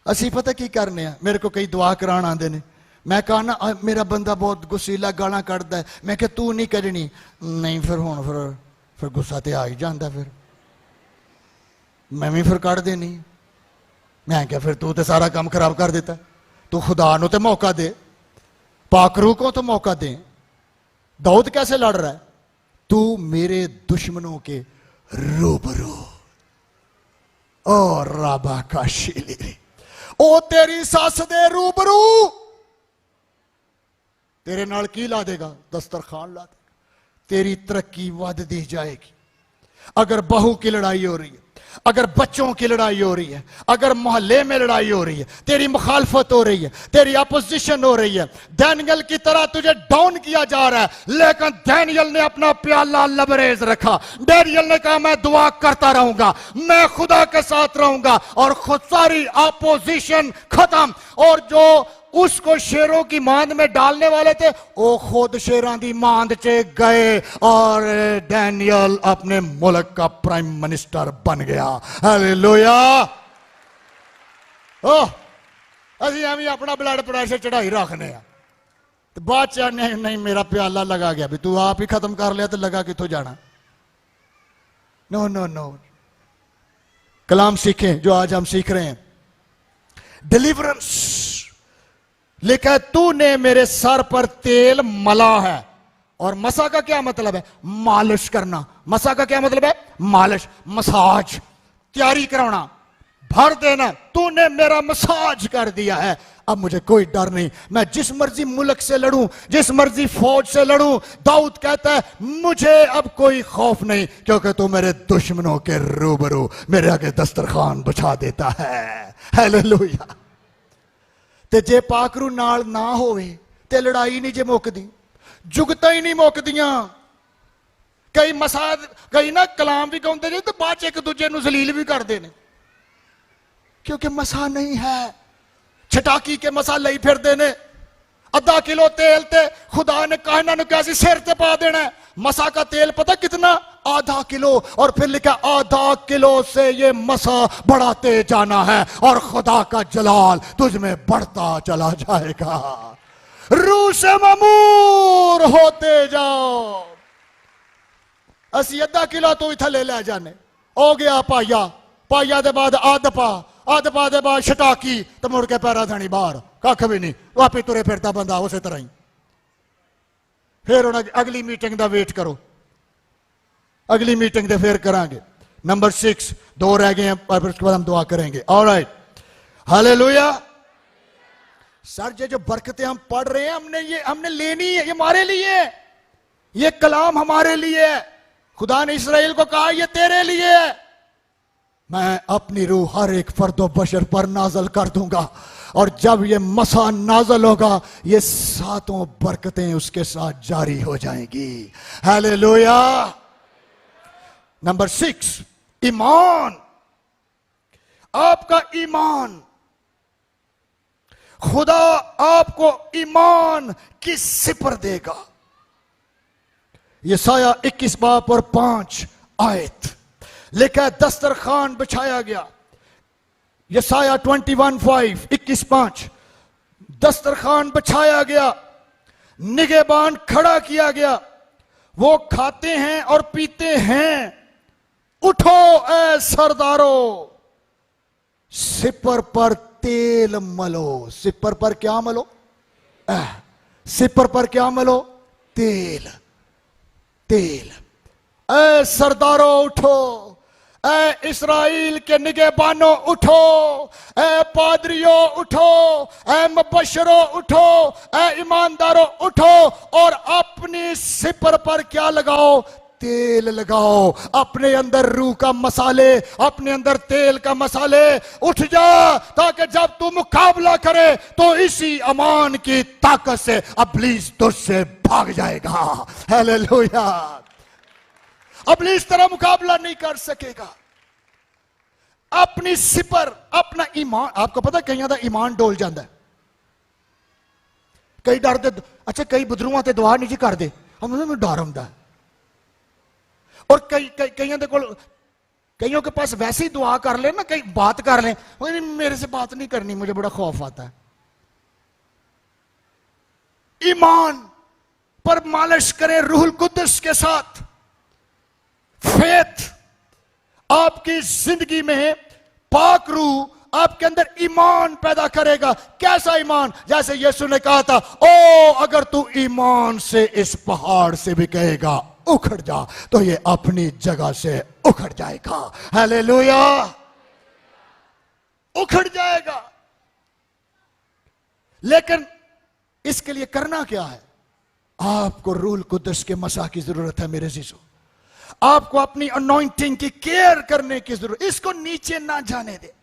असी पता की करने हैं, मेरे को कई दुआ करान आते ने, मैं कहा ना मेरा बंदा बहुत गुस्सीला गाला कटदा है, मैं कहा तू नहीं कढ़नी, नहीं फिर हुण फिर गुस्सा तो आ ही जाता, फिर मैं भी फिर कढ़ देनी। मैं क्या फिर तू तो सारा काम खराब कर देता, तू खुदा नु तो मौका दे, पाकरू को तो मौका दे। दाऊद कैसे लड़ रहा है, तू मेरे दुश्मनों के रूबरू। ओ राबा का शीली, ओ तेरी सस दे रूबरू तेरे नाल की ला देगा, दस्तरखान ला देगा, तेरी तरक्की वधदी जाएगी। अगर बहू की लड़ाई हो रही है, अगर बच्चों की लड़ाई हो रही है, अगर मोहल्ले में लड़ाई हो रही है, तेरी मुखालफत हो रही है, तेरी अपोजिशन हो रही है, डैनियल की तरह तुझे डाउन किया जा रहा है, लेकिन डैनियल ने अपना प्याला लबरेज रखा। डैनियल ने कहा मैं दुआ करता रहूंगा, मैं खुदा के साथ रहूंगा, और खुद सारी अपोजिशन खत्म। और जो उसको शेरों की मांद में डालने वाले थे वो खुद शेरों की मांद च गए, और डैनियल अपने मुल्क का प्राइम मिनिस्टर बन गया। हालेलुया। ओह, असी एवं अपना ब्लड प्रेशर चढ़ाई रखने, तो बाद च नहीं मेरा प्याला लगा गया, भी तू आप ही खत्म कर लिया तो लगा कितों जाना। नो नो नो, कलाम सीखें जो आज हम सीख रहे हैं। डिलीवरेंस लिखा है, तूने मेरे सर पर तेल मला है। और मसा का क्या मतलब है, मालिश करना। मसा का क्या मतलब है, मालिश, मसाज, तैयारी कराना, भर देना। तूने मेरा मसाज कर दिया है, अब मुझे कोई डर नहीं, मैं जिस मर्जी मुल्क से लड़ूं, जिस मर्जी फौज से लड़ूं। दाऊद कहता है मुझे अब कोई खौफ नहीं, क्योंकि तू मेरे दुश्मनों के रूबरू मेरे आगे दस्तरखान बिछा देता है। हालेलुया। ते जे पाकरू नाल ना होवे ते लड़ाई नहीं जे मुकदी, जुगता ही नहीं मुकदियां। कई मसाद, कई ना कलाम भी गाउंदे ने ते बाद एक दूजे नूं जलील भी करदे ने, क्योंकि मसा नहीं है। छटाकी के मसा लई फिरदे ने, आधा किलो तेल ते खुदा ने कहा इन्हां नूं कैसे सिर ते पा देना है। मसा का तेल पता कितना, आधा किलो, और फिर लिखा आधा किलो से ये मसा बढ़ाते जाना है, और खुदा का जलाल तुझ में बढ़ता चला जाएगा। रूह से ममूर होते जाओ। असी आधा किलो तो थले ले जाने, हो गया पाया, पाया दे बाद आध पा दे बाद छटाकी, तो मुड़ के पैरा धनी बाहर, कख भी नहीं, वापस तुरे फिरता बंदा उस तरह ही। फिर अगली मीटिंग का वेट करो, अगली मीटिंग दे फिर करांगे। नंबर 6, 2 रह गए हैं, और फिर उसके बाद हम दुआ करेंगे। Alright, hallelujah. सर ये जो बरकतें हम पढ़ रहे हैं, हमने लेनी है, ये हमारे लिए है, ये कलाम हमारे लिए है। खुदा ने इस्राएल को कहा ये तेरे लिए है, मैं अपनी रूह हर एक फर्दो बशर पर नाजल कर दूंगा, और जब ये मसा नाजल होगा ये 7 बरकतें उसके साथ जारी हो जाएंगी। हालेलुया। नंबर 6, ईमान। आपका ईमान, खुदा आपको ईमान की सिपर देगा। यशाया 21 बाब और 5 आयत लिखा है, दस्तरखान बिछाया गया। यशाया 21:5, 21:5, दस्तरखान बिछाया गया, निगहबान खड़ा किया गया, वो खाते हैं और पीते हैं। उठो ए सरदारो, सिपर पर तेल मलो। सिपर पर क्या मलो, सिपर पर क्या मलो, तेल। तेल। ए सरदारो उठो, ए इस्राएल के निगहबानों उठो, ए पादरियों उठो, ए मुबश्शिरों उठो, ए ईमानदारों उठो और अपनी सिपर पर क्या लगाओ? तेल लगाओ। अपने अंदर रूह का मसाले, अपने अंदर तेल का मसाले उठ जा, ताकि जब तू मुकाबला करे तो इसी अमान की ताकत से इब्लीस तुझसे भाग जाएगा। हालेलुया। इब्लीस तेरा मुकाबला नहीं कर सकेगा। अपनी सिपर, अपना ईमान। आपको पता कई ज्यादा ईमान डोल जाता है। कई डर दे, अच्छा कई बदरूआ ते दुआ नहीं जी कर दे, हम डर आंदा। और कईयों के पास वैसे ही दुआ कर ले ना, कई बात कर ले, मेरे से बात नहीं करनी, मुझे बड़ा खौफ आता है। ईमान पर मालिश करें रूहुल कुद्दस के साथ। फेथ आपकी जिंदगी में पाक रूह आपके अंदर ईमान पैदा करेगा। कैसा ईमान? जैसे यीशु ने कहा था, ओ अगर तू ईमान से इस पहाड़ से भी कहेगा उखड़ जा, तो ये अपनी जगह से उखड़ जाएगा। हालेलुया। उखड़ जाएगा। लेकिन इसके लिए करना क्या है? आपको रूहुल कुद्दस के मसा की जरूरत है मेरे जीजो। आपको अपनी अनॉइंटिंग की केयर करने की जरूरत। इसको नीचे ना जाने दे।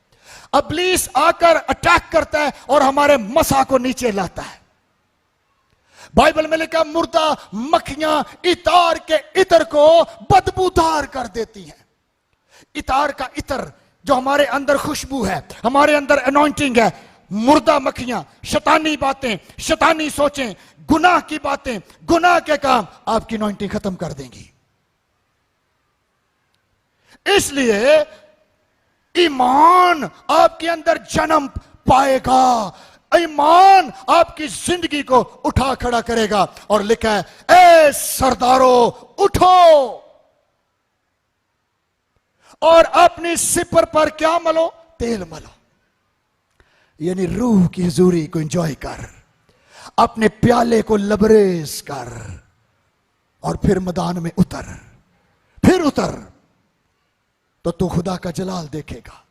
इब्लीस आकर अटैक करता है और हमारे मसा को नीचे लाता है। बाइबल में लिखा, मुर्दा मक्खियां इतार के इतर को बदबूदार कर देती हैं। इतार का इतर जो हमारे अंदर खुशबू है, हमारे अंदर अनॉइंटिंग है, मुर्दा मक्खियां, शैतानी बातें, शैतानी सोचें, गुनाह की बातें, गुनाह के काम आपकी अनॉइंटिंग खत्म कर देंगी। इसलिए ईमान आपके अंदर जन्म पाएगा। ईमान आपकी जिंदगी को उठा खड़ा करेगा। और लिखा है, ए सरदारों उठो और अपनी सिपर पर क्या मलो? तेल मलो। यानी रूह की हुजूरी को एंजॉय कर, अपने प्याले को लबरेज कर और फिर मैदान में उतर। फिर उतर तो तू खुदा का जलाल देखेगा,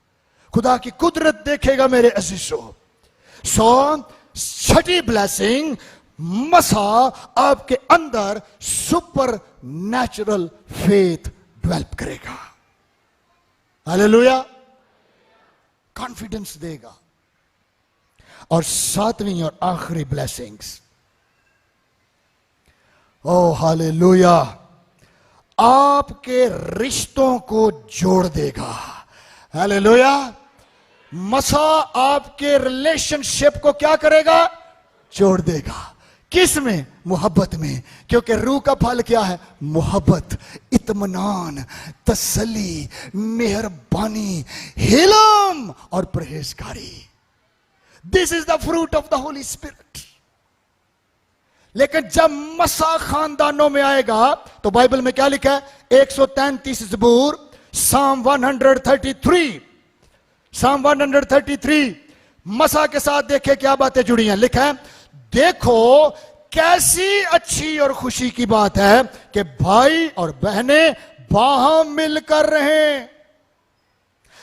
खुदा की कुदरत देखेगा मेरे अजीजों। सो छठी ब्लेसिंग, मसा आपके अंदर सुपर नेचुरल फेथ डेवलप करेगा। हालेलुया। कॉन्फिडेंस देगा। और सातवीं और आखिरी ब्लेसिंग्स, ओ हालेलुया, आपके रिश्तों को जोड़ देगा। हालेलुया। मसा आपके रिलेशनशिप को क्या करेगा? जोड़ देगा। किस में? मोहब्बत में। क्योंकि रूह का फल क्या है? मोहब्बत, इत्मीनान, तसल्ली, मेहरबानी, हिलम और परहेजगारी। This is the fruit of the Holi Spirit. लेकिन जब मसा खानदानों में आएगा तो बाइबल में क्या लिखा है? 133 ज़बूर, साम 133, साम 133 मसा के साथ देखे क्या बातें जुड़ी हैं। लिखा है, देखो कैसी अच्छी और खुशी की बात है कि भाई और बहनें बाहों मिलकर रहें,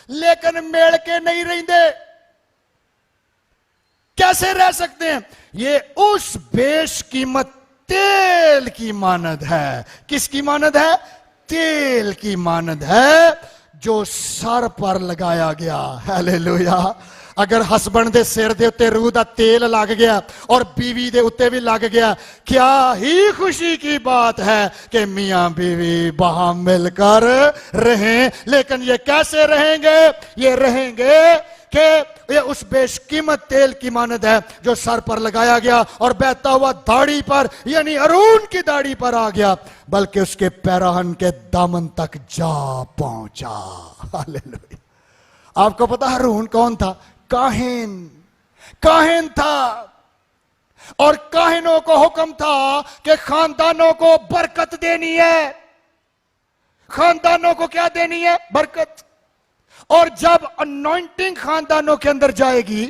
लेकिन मेल के नहीं रहते। कैसे रह सकते हैं? ये उस बेशकीमत तेल की मानद है। किसकी मानद है? तेल की मानद है जो सर पर लगाया गया। हालेलुया। अगर हस्बैंड दे सिर दे उत्ते रूह दा तेल लग गया और बीवी दे उत्ते भी लग गया, क्या ही खुशी की बात है कि मियां बीवी बाहों मिलकर रहें। लेकिन ये कैसे रहेंगे? ये रहेंगे कि ये उस बेशकीमत तेल की मानद है जो सर पर लगाया गया और बहता हुआ दाढ़ी पर, यानी अरून की दाढ़ी पर आ गया, बल्कि उसके पैराहन के दामन तक जा पहुंचा। हालेलुया। आपको पता अरून कौन था? काहिन। काहिन था। और काहिनों को हुक्म था कि खानदानों को बरकत देनी है। खानदानों को क्या देनी है? बरकत। और जब अनॉइंटिंग खानदानों के अंदर जाएगी,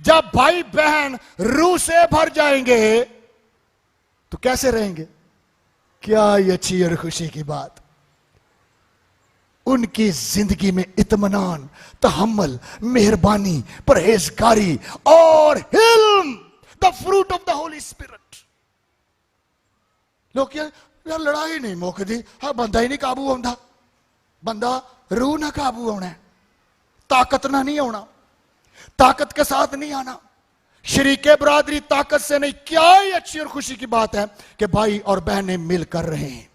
जब भाई बहन रूह से भर जाएंगे, तो कैसे रहेंगे? क्या ये अच्छी और खुशी की बात। उनकी जिंदगी में इत्मीनान, तहम्मुल, मेहरबानी, परहेजगारी और हिल्म, the fruit of the Holi Spirit. लोग क्या यार लड़ाई नहीं मुकदी, हाँ बंदा ही नहीं काबू आंदा, बंदा रूह ना काबू आना है, ताकत ना नहीं आना, ताकत के साथ नहीं आना, शरीके बरादरी ताकत से नहीं। क्या ही अच्छी और खुशी की बात है कि भाई और बहनें मिलकर रहे हैं।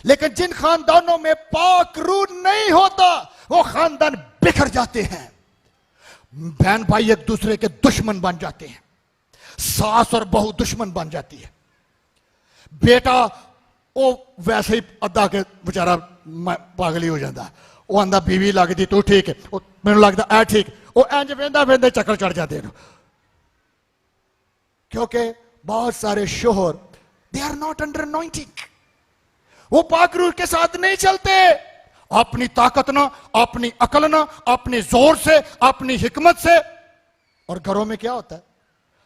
लेकिन जिन खानदानों में पाक रूह नहीं होता वो खानदान बिखर जाते हैं, बहन भाई एक दूसरे के दुश्मन बन जाते हैं, सास और बहू दुश्मन बन जाती है, बेटा वो वैसे ही अद्धा के बेचारा पागल ही हो जाता, वो आंदा बीवी लगती तू ठीक है, मैनू लगता ऐ ठीक, वो इंज वेंदा वेंदे चक्कर चढ़ जाते हैं। क्योंकि बहुत सारे शोहर they are not under anointing, वो पाक रूह के साथ नहीं चलते। अपनी ताकत ना, अपनी अकल ना, अपने जोर से, अपनी हिकमत से। और घरों में क्या होता है,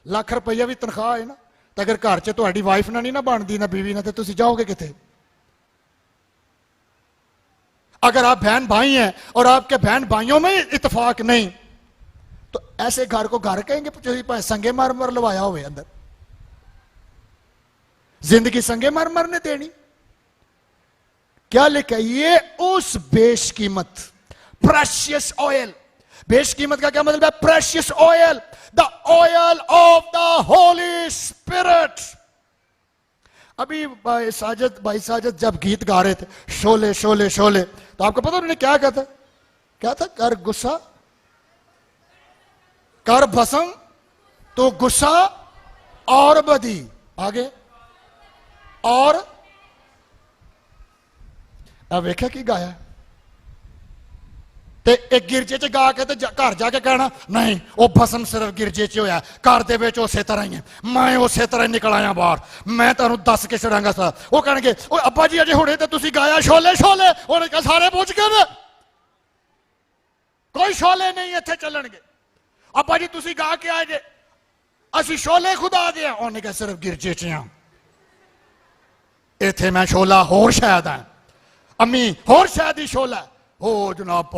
लाख रुपया भी तनख्वाह है ना, तो अगर घर च तुम्हारी वाइफ ना नहीं ना बनती ना बीवी ना, तो तुम जाओगे कितने? अगर आप बहन भाई हैं और आपके बहन भाइयों में इत्तेफाक नहीं, तो ऐसे घर को घर कहेंगे संगे मर मर लवाया हुए अंदर। जिंदगी संगे मर मर ने देनी। क्या लिखा है? ये उस बेशकीमत प्रेशियस ऑयल, बेशकीमत का क्या मतलब है? Precious oil, the oil of the Holi spirit. अभी भाई साजद जब गीत गा रहे थे शोले शोले शोले, तो आपको पता उन्होंने क्या कहा था? क्या था? कर गुस्सा कर भस्म तो गुस्सा और बदी, आगे और अब वेख्या की गाया ते एक गिरजे च गा के ते घर जाके कहना नहीं वो भस्म सिर्फ गिरजे च होया, घर दे विच उसे तरह ही है, मैं उसे तरह निकल आया बाहर, मैं तुहानू दस के छड़ांगा सा। वो कहणगे ओ अब्बा जी अजे हुणे ते तुसीं गाया शोले शोले, उन्हें कहा सारे पुछ गए कोई शोले नहीं इत्थे चलणगे। अब्बा जी तुसीं गा के आए जे असीं शोले खुदा दे, उन्हें कहा सिर्फ गिरजे च हां, इत्थे मैं शोला होर शायद है, अम्मी होर शायद ही शोला हो जनाब,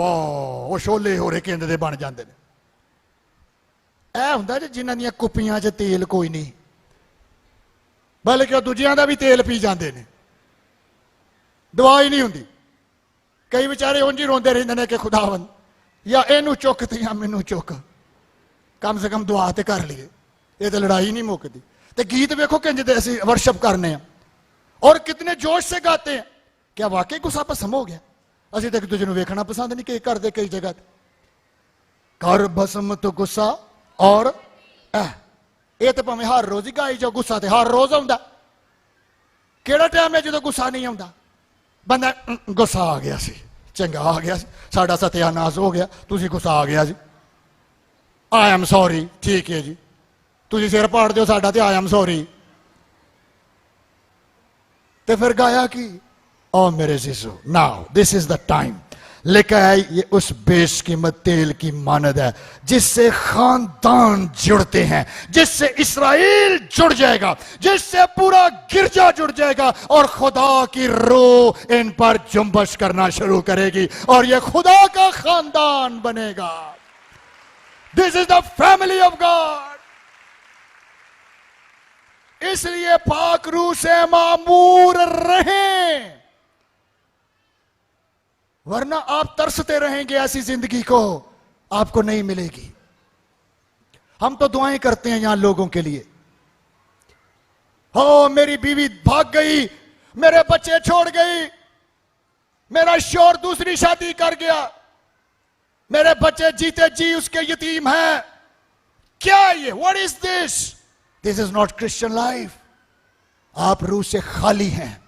वो शोले होरे केंद्र दे बन जाते हैं। ऐ हुंदा जे जिन्हां दियां कुप्पियां च तेल कोई नहीं, बल्कि दूजियां दा भी तेल पी जाते हैं, दवाई नहीं हुंदी। कई बेचारे उंज ही रोंदे रहिंदे ने कि खुदावन या इनू चुक ते या मैनू चुक, कम से कम दुआ ते कर लीए, ये तो लड़ाई नहीं मुकदी। ते गीत वेखो किंज दे असीं वर्शिप करने हैं और कितने जोश से गाते हैं। क्या वाकई गुस्सा भस्म हो गया? असं तो एक दूजे वेखना पसंद नहीं कि करते कई जगह कर भस्म तो गुस्सा और ये तो भावें हर रोज ही गाई जाओ, गुस्सा तो हर रोज आता। केड़ा टाइम है जो गुस्सा नहीं आता? बंदा गुस्सा आ गया सी, चंगा आ गया सी, साडा सत्यानाश हो गया, तुसी गुस्सा आ गया जी, आई एम सॉरी, ठीक है जी, तुसी सिर पाड़ दो साडा ते आई एम सॉरी। तो फिर गाया कि ओ मेरे जीजू now this is the time. लिखा है ये उस बेशकीमत तेल की मानद है जिससे खानदान जुड़ते हैं, जिससे इस्राएल जुड़ जाएगा, जिससे पूरा गिरजा जुड़ जाएगा और खुदा की रूह इन पर जुम्बश करना शुरू करेगी और ये खुदा का खानदान बनेगा। This is the family of God. इसलिए पाक रूह से मामूर रहें, वरना आप तरसते रहेंगे, ऐसी जिंदगी को आपको नहीं मिलेगी। हम तो दुआएं करते हैं यहां लोगों के लिए, हो मेरी बीवी भाग गई, मेरे बच्चे छोड़ गई, मेरा शौहर दूसरी शादी कर गया, मेरे बच्चे जीते जी उसके यतीम हैं। क्या ये? What is this? This is not Christian life. आप रूह से खाली हैं।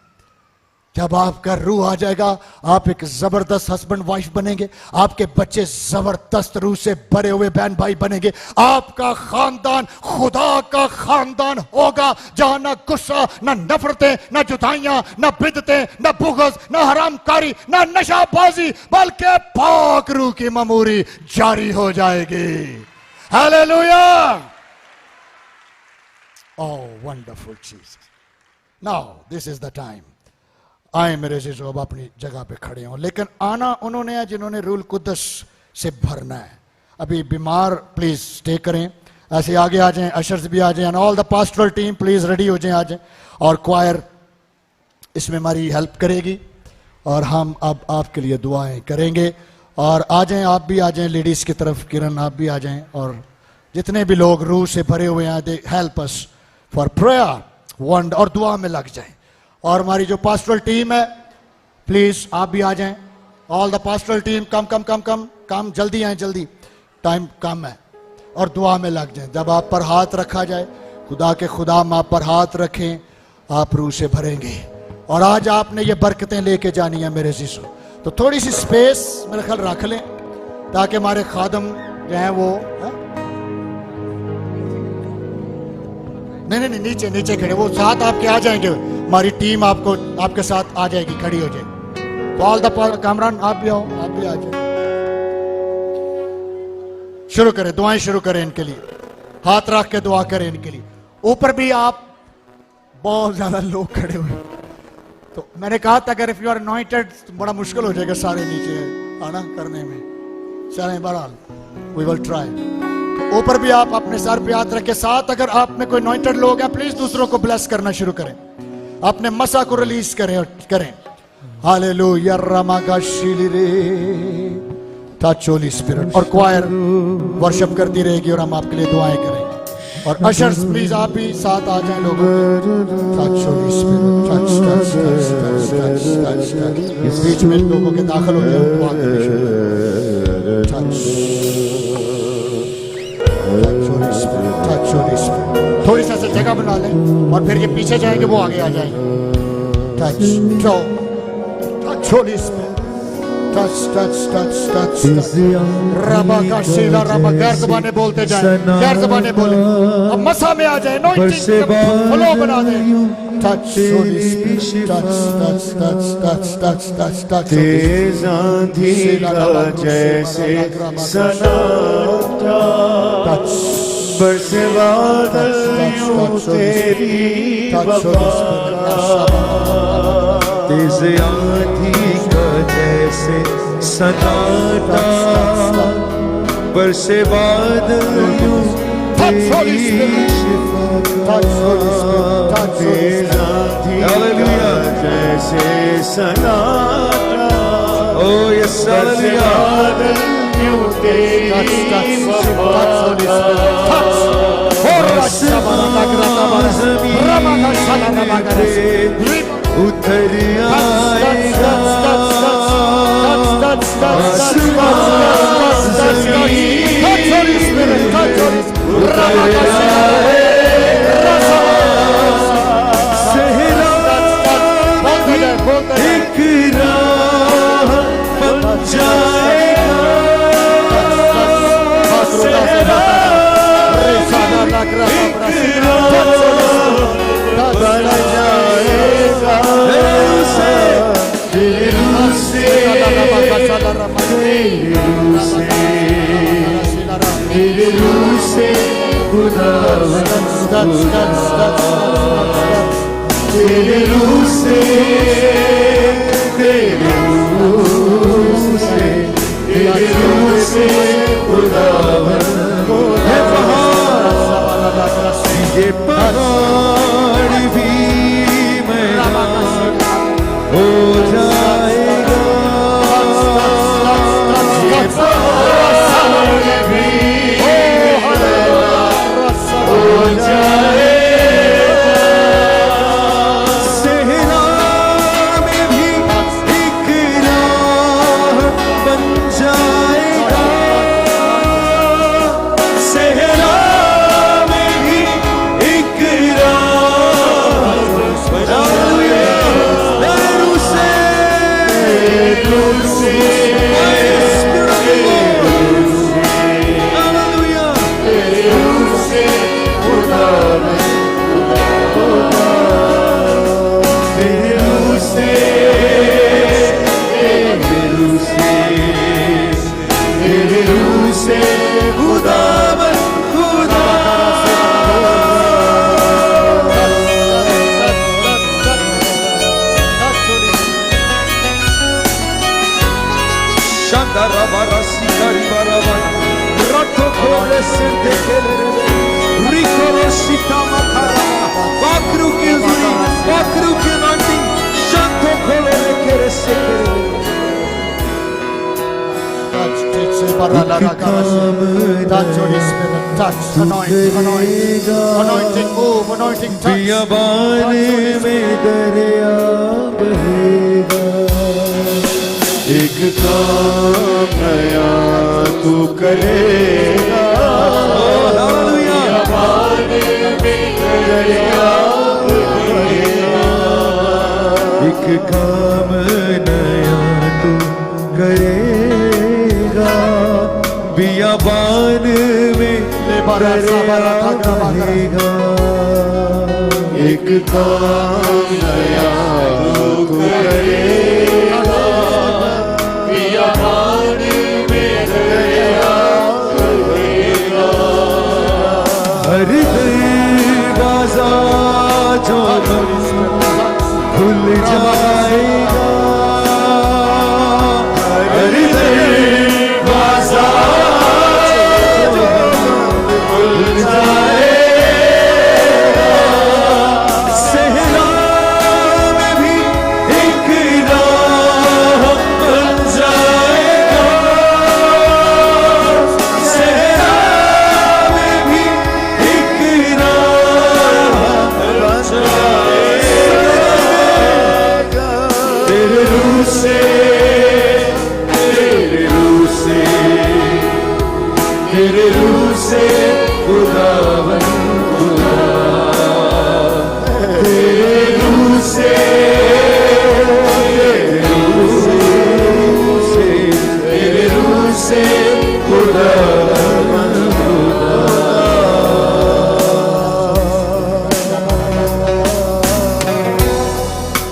जब आपका रूह आ जाएगा आप एक जबरदस्त हस्बैंड वाइफ बनेंगे, आपके बच्चे जबरदस्त रूह से भरे हुए बहन भाई बनेंगे, आपका खानदान खुदा का खानदान होगा जहां ना गुस्सा, ना नफरतें, ना जुदाइयां, ना बिदतें, ना बुग़्ज़, ना हरामकारी, ना नशाबाजी, बल्कि पाक रूह की ममूरी जारी हो जाएगी। Hallelujah. Oh, wonderful Jesus. Now, this is the time. आए मेरे से अब अपनी जगह पे खड़े हों, लेकिन आना उन्होंने है जिन्होंने रूल कुद्दस से भरना है। अभी बीमार प्लीज स्टे करें, ऐसे आगे आ जाएं, अशर्स भी आ जाएं, all the pastoral team please ready हो जाएं, आ जाएं, और क्वायर इसमें हमारी हेल्प करेगी और हम अब आपके लिए दुआएं करेंगे। और आ जाएं, आप भी आ जाएं लेडीज की तरफ, किरण आप भी आ जाएं, और जितने भी लोग रूह से भरे हुए हैं they help us for prayer वंड, और दुआ में लग जाएं। और हमारी जो पास्टरल टीम है प्लीज आप भी आ जाएं, ऑल द पास्टरल टीम कम कम कम कम कम, जल्दी आए, जल्दी, टाइम कम है, और दुआ में लग जाएं। जब आप पर हाथ रखा जाए, खुदा के खुदाम आप पर हाथ रखें, आप रूह से भरेंगे। और आज आपने ये बरकतें लेके जानी है मेरे जीसू, तो थोड़ी सी स्पेस मेरे ख्याल रख लें ताकि हमारे खादम जो हैं वो नहीं नहीं नहीं नीचे नीचे खड़े, वो साथ आपके आ जाएंगे, हमारी टीम आपको आपके साथ आ जाएगी, खड़ी हो जाएगी। ऑल द कामरान आप भी आओ, आप भी आ जाए। शुरू करें, दुआएं शुरू करें इनके लिए, हाथ रख के दुआ करें इनके लिए। ऊपर भी आप बहुत ज्यादा लोग खड़े हुए, तो मैंने कहा था अगर इफ यू आर अनॉइंटेड बड़ा मुश्किल हो जाएगा सारे नीचे आना करने में। चलें बहरहाल वी विल ट्राई। तो ऊपर भी आप अपने सर पे हाथ रखे, साथ अगर आप में कोई अनॉइंटेड लोग हैं प्लीज दूसरों को ब्लेस करना शुरू करें, अपने मसा को रिलीज करें और करें। हालेलुया रमागाशीली रे टच होली स्पिरिट। और क्वायर वर्शिप करती रहेगी और हम आपके लिए दुआएं करेंगे। और अशर्स प्लीज आप भी साथ आ जाएं लोगों के। Touch Holy Spirit, touch touch touch touch touch touch touch, इस बीच में लोगों के दाखिल हो जाए, दुआ करने शुरू। टच होली स्पिरिट, थोड़ी सा जगह बना लें और फिर ये पीछे जाएंगे, वो आगे आ जाएंगे। Touch touch Holy Spirit, touch touch touch touch. रबा का शीला रबा, गैर ज़बानें बोलते जाएं, गैर ज़बानें बोले, अब मसा में आ जाए, नॉइंटिंग फ्लो बना दे। Touch Holy Spirit, touch touch touch touch touch touch. तेज आंधी का जैसे सन्नाटा, बरसे बादल यूं तेरी वफा। तेज आंधी का जैसे सन्नाटा, बरसे बादल यूं तेरी शिफा। तेज आंधी का जैसे सन्नाटा, ओ यस बादल यूं तेरी वफा। उतर आएगा सहरा एक राह बन जाएगा, सहरा बन जाएगा। मेरे रूह से खुदावंद, तेरे रूह से, तेरे रूह से, तेरे रूह से खुदावंद। ये पहाड़ भी मैदान हो जाएगा, ये पहाड़ भी हो जाएगा। सहरा में भी एक राह बन जाएगा, सहरा में भी एक राह Touch Holy Spirit, touch, anoint, anoint, anointing move, anointing touch. बियाबान में दरिया बहेगा, एक काम नया तू करेगा। बियाबान में दरिया बहेगा, एक काम नया तू करेगा। बियाबान में दरिया बहेगा, एक काम नया तू करेगा। बियाबान में दरिया बहेगा, हर दरवाजा जो खुल जाएगा, हर दरवाजा जो खुल जाएगा। सहरा में भी एक राह बन जाएगा, सहरा में भी एक राह बन जाएगा। तेरे रूह से, तेरे रूह से, तेरे रूह से खुदावन खुदा, तेरे रूह से, तेरे रूह से, तेरे रूह से खुदावन खुदा।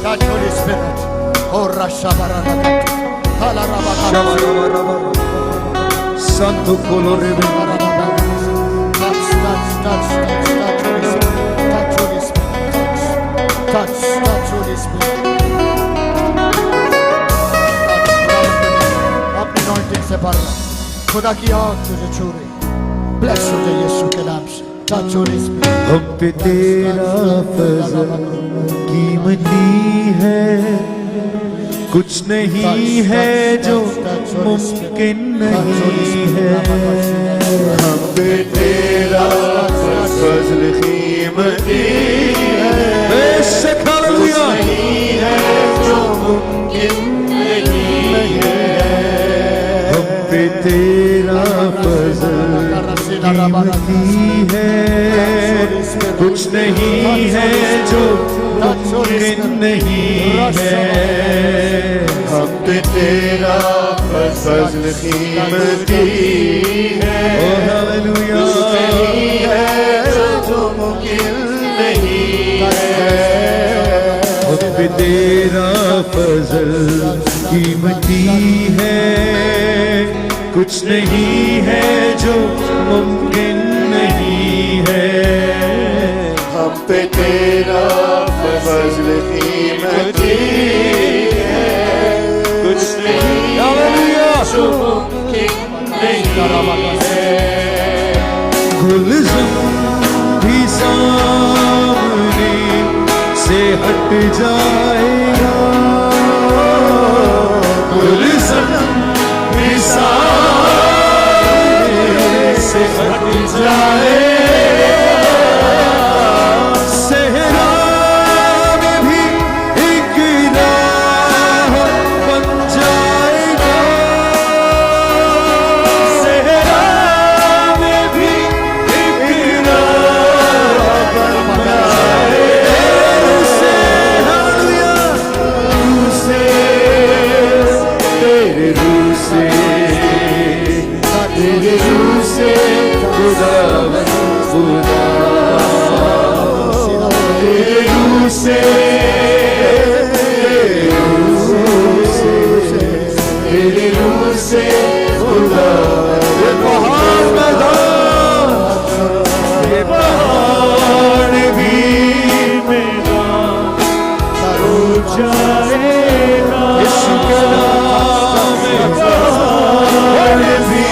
Touch Holy Spirit. Oh, Rashabarabakatu. Halarabakatu. Santo colore Touch, touch, touch, touch, touch Holy Spirit. Touch Holy Spirit. Touch, touch Holy Spirit. अपनी anointing से भर खुदा की आग तुझे छू रही। Bless हो जाए यीशु के नाम से। Touch Holy Spirit. हम पे तेरा फजल कीमती है, कुछ नहीं है जो मुमकिन नहीं है। हम पे तेरा फजल कीमती है, बेशक हालेलुया, नहीं है जो मुमकिन नहीं है। हम पे तेरा फजल कीमती है, कुछ नहीं है जो मुमकिन नहीं है। हम पे तेरा फजल कीमती है, ओ हालेलुया, कुछ नहीं है जो मुमकिन नहीं है। हम पे तेरा फजल कीमती है, कुछ नहीं है जो मुमकिन नहीं है। हम पे तेरा फजल कीमती है, कुछ नहीं है जो मुमकिन नहीं है। गुलशन भी सामने से हट जाएगा, गुलशन भी सामने से हट जाएगा। सहरा में भी एक राह बन जाएगा, सहरा में भी एक राह बन जाएगा। तेरे रूह से, तेरे रूह से खुदावन खुदा, तेरे रूह से, तेरे रूह से, तेरे रूह से खुदा। ये पहाड़ मैदान, ये पहाड़ भी मैदान हो जाएगा, यीशु के नाम में पहाड़ भी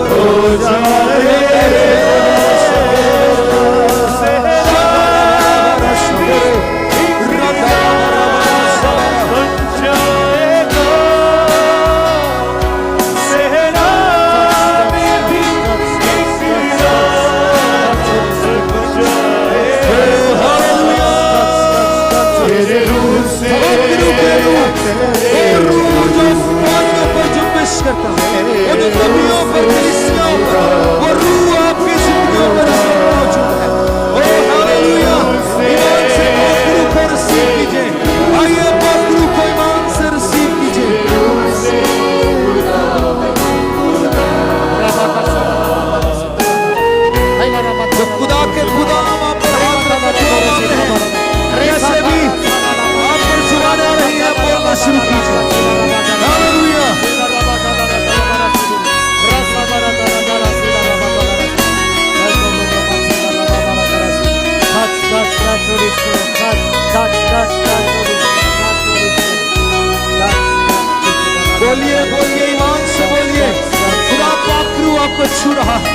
हो जाएगा। छू रहा है।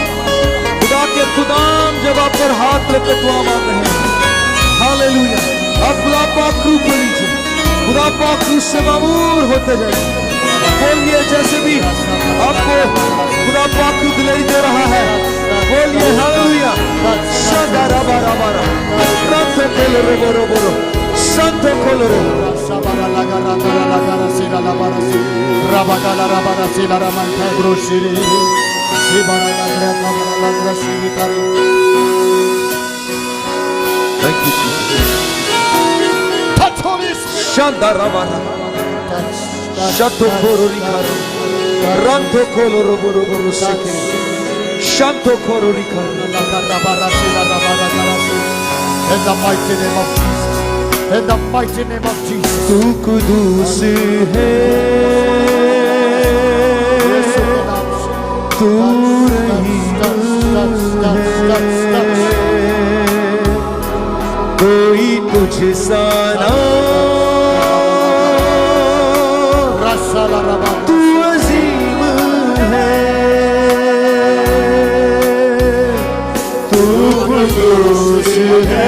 खुदा के खुदाम जब आप पर हाथ रखे दुआ मांग रहे हैं। हालेलुया। आप खुदा पाक रूह को लीजिए, खुदा पाक रूह से मामूर होते जाइए। बोलिए जैसे भी आपको खुदा पाक रूह दिलाई दे रहा है, बोलिए हालेलुया। सदारा बारा बारा रंतो खोलो रो बोरो बोरो संतो खोलो रो। Sabara laga rata laga rasila la barasi rabagala rabarasi la ramanta groshiri sibara laga kamara laga shiri kari. Thank you Jesus. Touch Holy Spirit. Shandara bara Touch. shato koro rikaro ranto kolo ro boro boro seke shanto koro rikaro. Laga rabarasi la rabarasi. In the mighty name of Jesus. In the mighty name of Jesus. तू कुदूस है, तू रहीम है, कोई तुझसा ना, तू अजीम है, तू कुदूस है,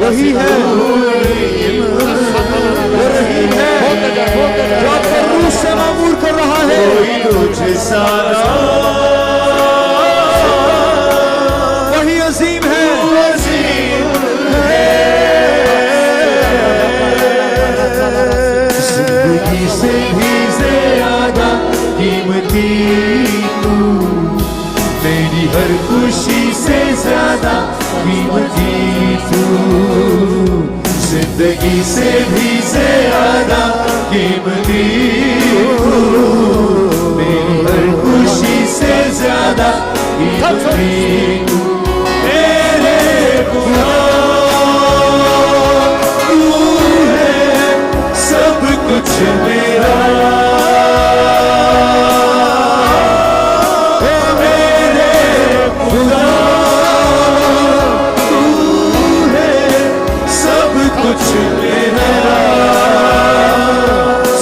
वही है, वही है जो आपको रूह से मामूर कर रहा है। वही अजीम है, जिंदगी से भी ज्यादा कीमती तू, मेरी हर खुशी से ज्यादा कीमती तू, जिंदगी से भी ज्यादा कीमती तू, मेरी हर खुशी से ज्यादा कीमती तू, मेरे खुदा तू है सब कुछ मेरा।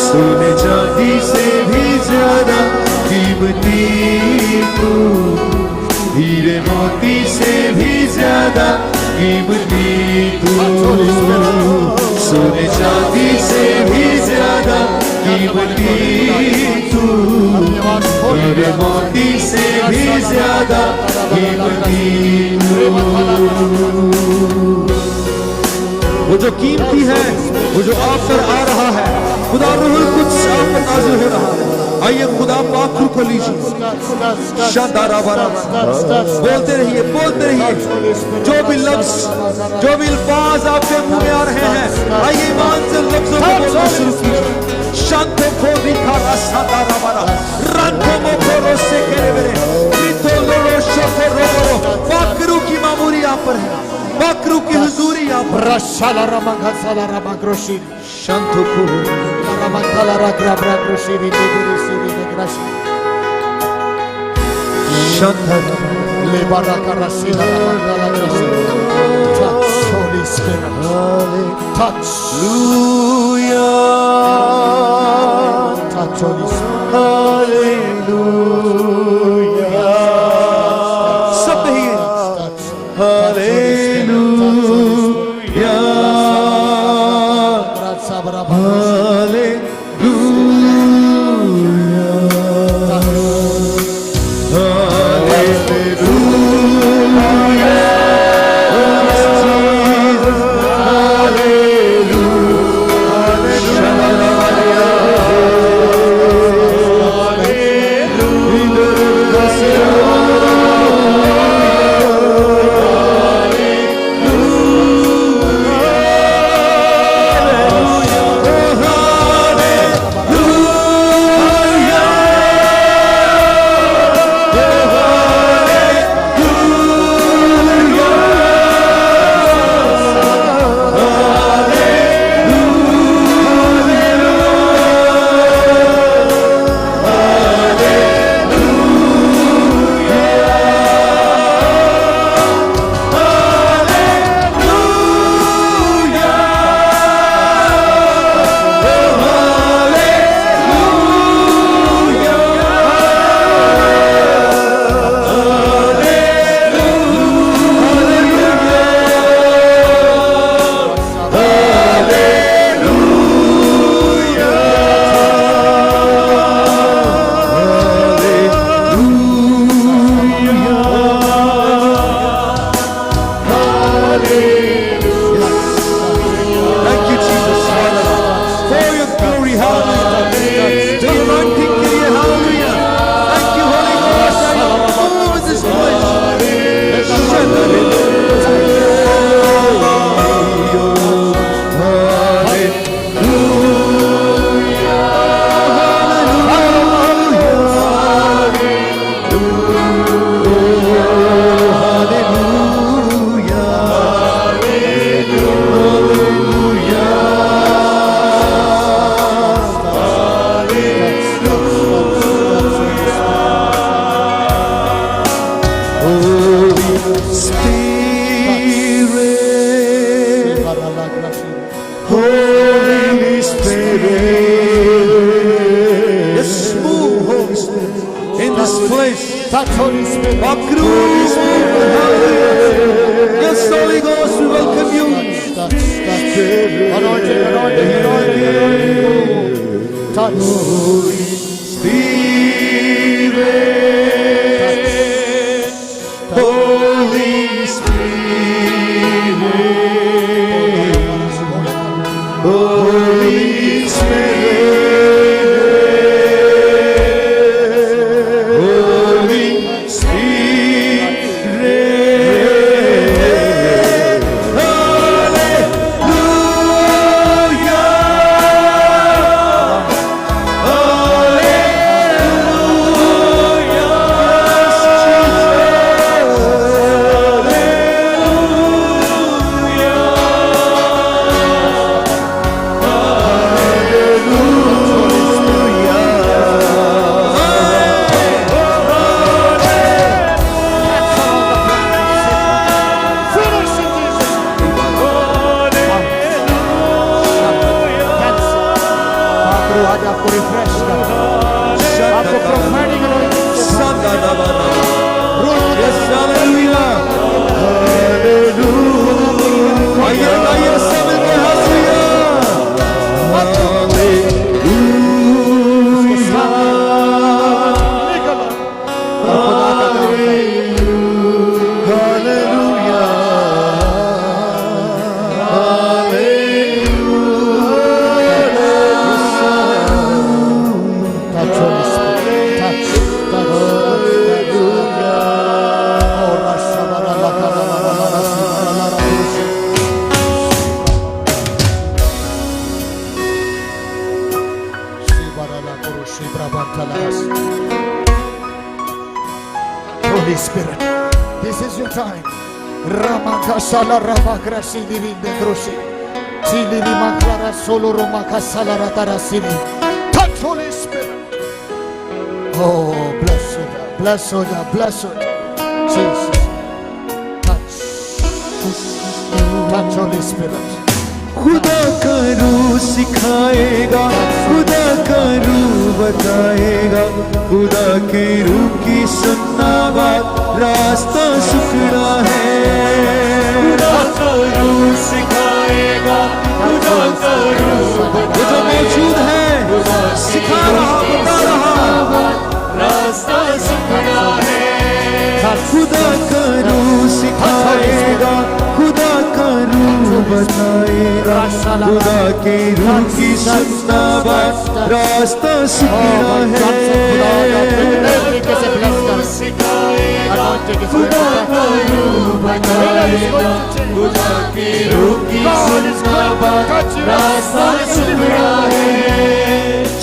सोने चांदी से भी ज्यादा कीमती तू, हीरे मोती से भी ज्यादा कीमती तू, सोने चांदी से भी ज्यादा कीमती तू, हीरे मोती से भी ज्यादा कीमती तू। वो जो कीमती है, वो जो आप पर आ रहा है, खुदा रूहुल कुद्स आप पर नाज़िल हो रहा है। आइए खुदा पाक रूह को लीजिए, शानदारा बारा बोलते रहिए, बोलते रहिए। जो भी लफ्ज, जो भी अल्फाज आपके मुंह में आ रहे हैं, आइए ईमान से लफ्जों को बोलना शुरू कीजिए। शांतो खोरी खारा शानदारा बारा रंतो मोखोरो से केरे मेरे रितो लोलो शोको रोबरो। पाक रूह की मामूरी आप पर है, पाकरू की हुजूरी आप Rashala ramanga sala ramagroshi. Shanto खोरो Ramangala ragra groshi ri siri grashi. Shanta Le baraka rasila ramangala groshi. Touch Holy Spirit. Touch. Hallelujah, Touch Holy Spirit. Hallelujah, सब कहिए Touch. Hallelujah, Sabara Hallelujah, Hallelujah, this place. Touch Holy Spirit. Pakru. Yes, Holy Ghost, we welcome you. Touch. Anointing. Touch. Spirit, Holy Spirit, Holy Spirit, Holy Spirit, आज आपको refresh कर, आपको prophetic anointing से Yes, hallelujah. आइए गाइए सब मिलके touch Holy Spirit. Touch. Oh, Rashabara Lakara Holy Spirit, this is your time. Ramakasala Ramakrasi Divinde Krushi. Silini Makara Solo Romakasala Ratarasini. Touch Holy Spirit. Oh, bless you, bless you. Jesus. Touch. Touch Holy Spirit. खुदा का रूह सिखाएगा, खुदा का रूह बताएगा, खुदा की रूह की सुनना बात रास्ता सुखड़ा है। खुदा का रूह सिखाएगा, खुदा का रूह वो जो मौजूद है सिखा रहा बता रहा रास्ता सुखड़ा है। खुदा का रूह सिखाएगा, खुदा का रूह बताएगा, खुदा के रूह की सुनना बात रास्ता सुखड़ा है। खुदा का रूह बताएगा, खुदा के रूह की सुनना बात रास्ता सुखड़ा है।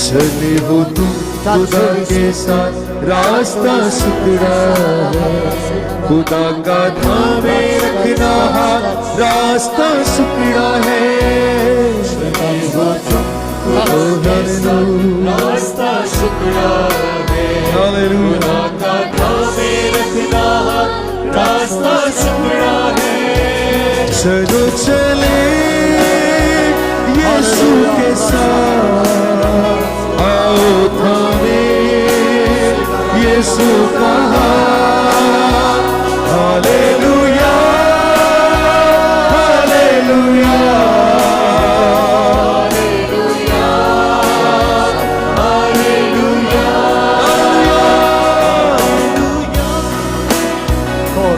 चले हो तुम खुदा के साथ रास्ता सुखड़ा है। खुदा का थामे रखना हाथ रास्ता सुखड़ा है। रास्ता सुखड़ा है। खुदा का थामे रखना हाथ रास्ता सुखड़ा है। चलो चले यीशु के साथ, आओ थामे यीशु का हाथ। Hallelujah, hallelujah, hallelujah, hallelujah,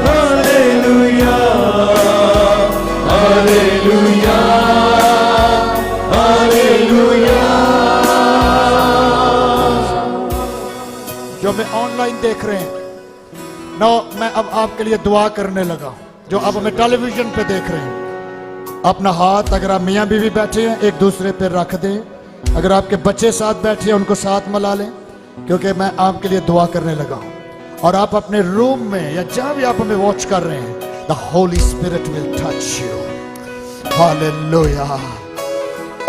hallelujah, hallelujah, hallelujah. जो मैं ऑनलाइन देख रहे हैं नो, मैं अब आपके लिए दुआ करने लगा। जो आप हमें टेलीविजन पे देख रहे हैं, अपना हाथ अगर आप मियाँ बीवी बैठे हैं एक दूसरे पे रख दें। अगर आपके बच्चे साथ बैठे हैं उनको साथ मिला लें, क्योंकि मैं आपके लिए दुआ करने लगा हूँ। और आप अपने रूम में या जहाँ भी आप हमें वॉच कर रहे हैं, the Holi Spirit will touch you. Hallelujah.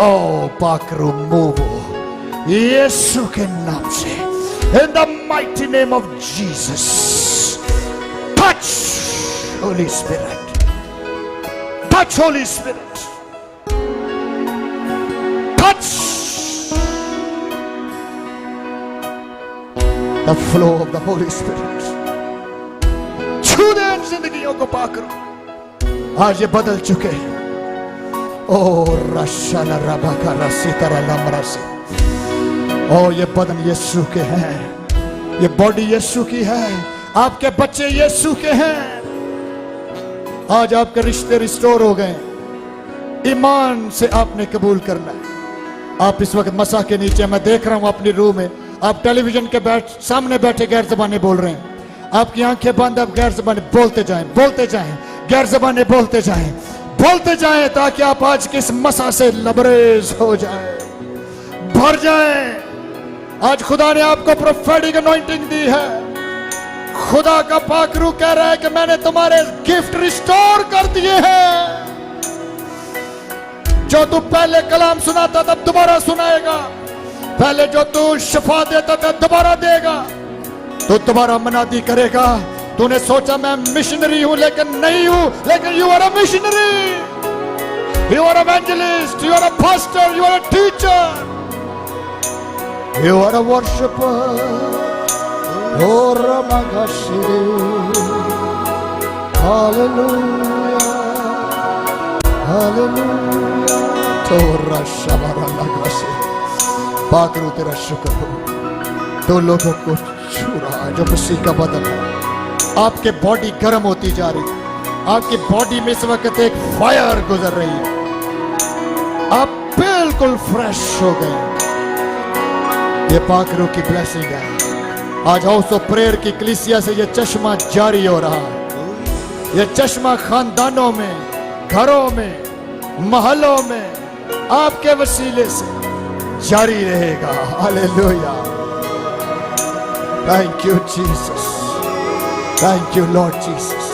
ओ पाकरू मूवो यीशु के नाम से, in the mighty name of Jesus. Touch Holy Spirit. Touch Holy Spirit. Touch. The flow of the Holi spirit. छू दे इन जिंदगियों को पाकर। आज ये बदल चुके हैं। ओ रशाला रबा का रसी तरह लमरा से। ओ ये बदन यीशु के हैं, ये बॉडी यीशु की है, आपके बच्चे यीशु के हैं। आज आपके रिश्ते रिस्टोर हो गए। ईमान से आपने कबूल करना है। आप इस वक्त मसा के नीचे, मैं देख रहा हूं अपनी रूम में, आप टेलीविजन के सामने बैठे गैर जबाने बोल रहे हैं। आपकी आंखें बंद, आप गैर जबाने बोलते जाएं, बोलते जाएं, गैर जबाने बोलते जाएं, बोलते जाएं, ताकि आप आज के इस मसा से लबरेज हो जाएं, भर जाएं। आज खुदा ने आपको प्रोफेटिक अनॉइंटिंग दी है। खुदा का पाक रूह कह रहा है कि मैंने तुम्हारे गिफ्ट रिस्टोर कर दिए हैं। जो तू पहले कलाम सुनाता था दोबारा सुनाएगा, पहले जो तू शफा देता था दोबारा देगा, तो दोबारा मनादी करेगा। तूने सोचा मैं मिशनरी हूं, लेकिन नहीं हूं, लेकिन you are a missionary, you are evangelist, you are a pastor, you are a teacher, you are a worshipper. ओ रमगशिरे हालेलुया हालेलुया। तो रशबरा लगसे पाक रूह तेरा शुक्र हो। दो लोगों को छू रहा है जो मसीह का बदन है। आपके बॉडी गर्म होती जा रही है। आपकी बॉडी में इस वक्त एक फायर गुजर रही है। आप बिल्कुल फ्रेश हो गए। ये पाक रूह की ब्लेसिंग है। आज हाउस ऑफ प्रेयर की कलीसिया से ये चश्मा जारी हो रहा है। ये चश्मा खानदानों में, घरों में, महलों में आपके वसीले से जारी रहेगा। Hallelujah. Thank you Jesus, thank you Lord Jesus,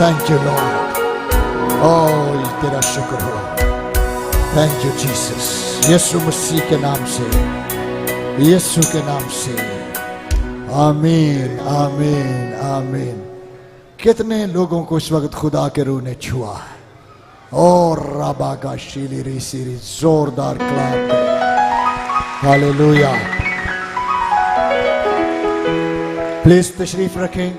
thank you Lord. ओह तेरा शुक्र हो। Thank you Jesus. यीशु मसीह के नाम से, यीशु के नाम से, आमीन आमीन आमीन। कितने लोगों को इस वक्त खुदा के रूह ने छुआ है। और रबा का शीली रीसीरी जोरदार क्लैप। हालेलुया। प्लीज तशरीफ रखें।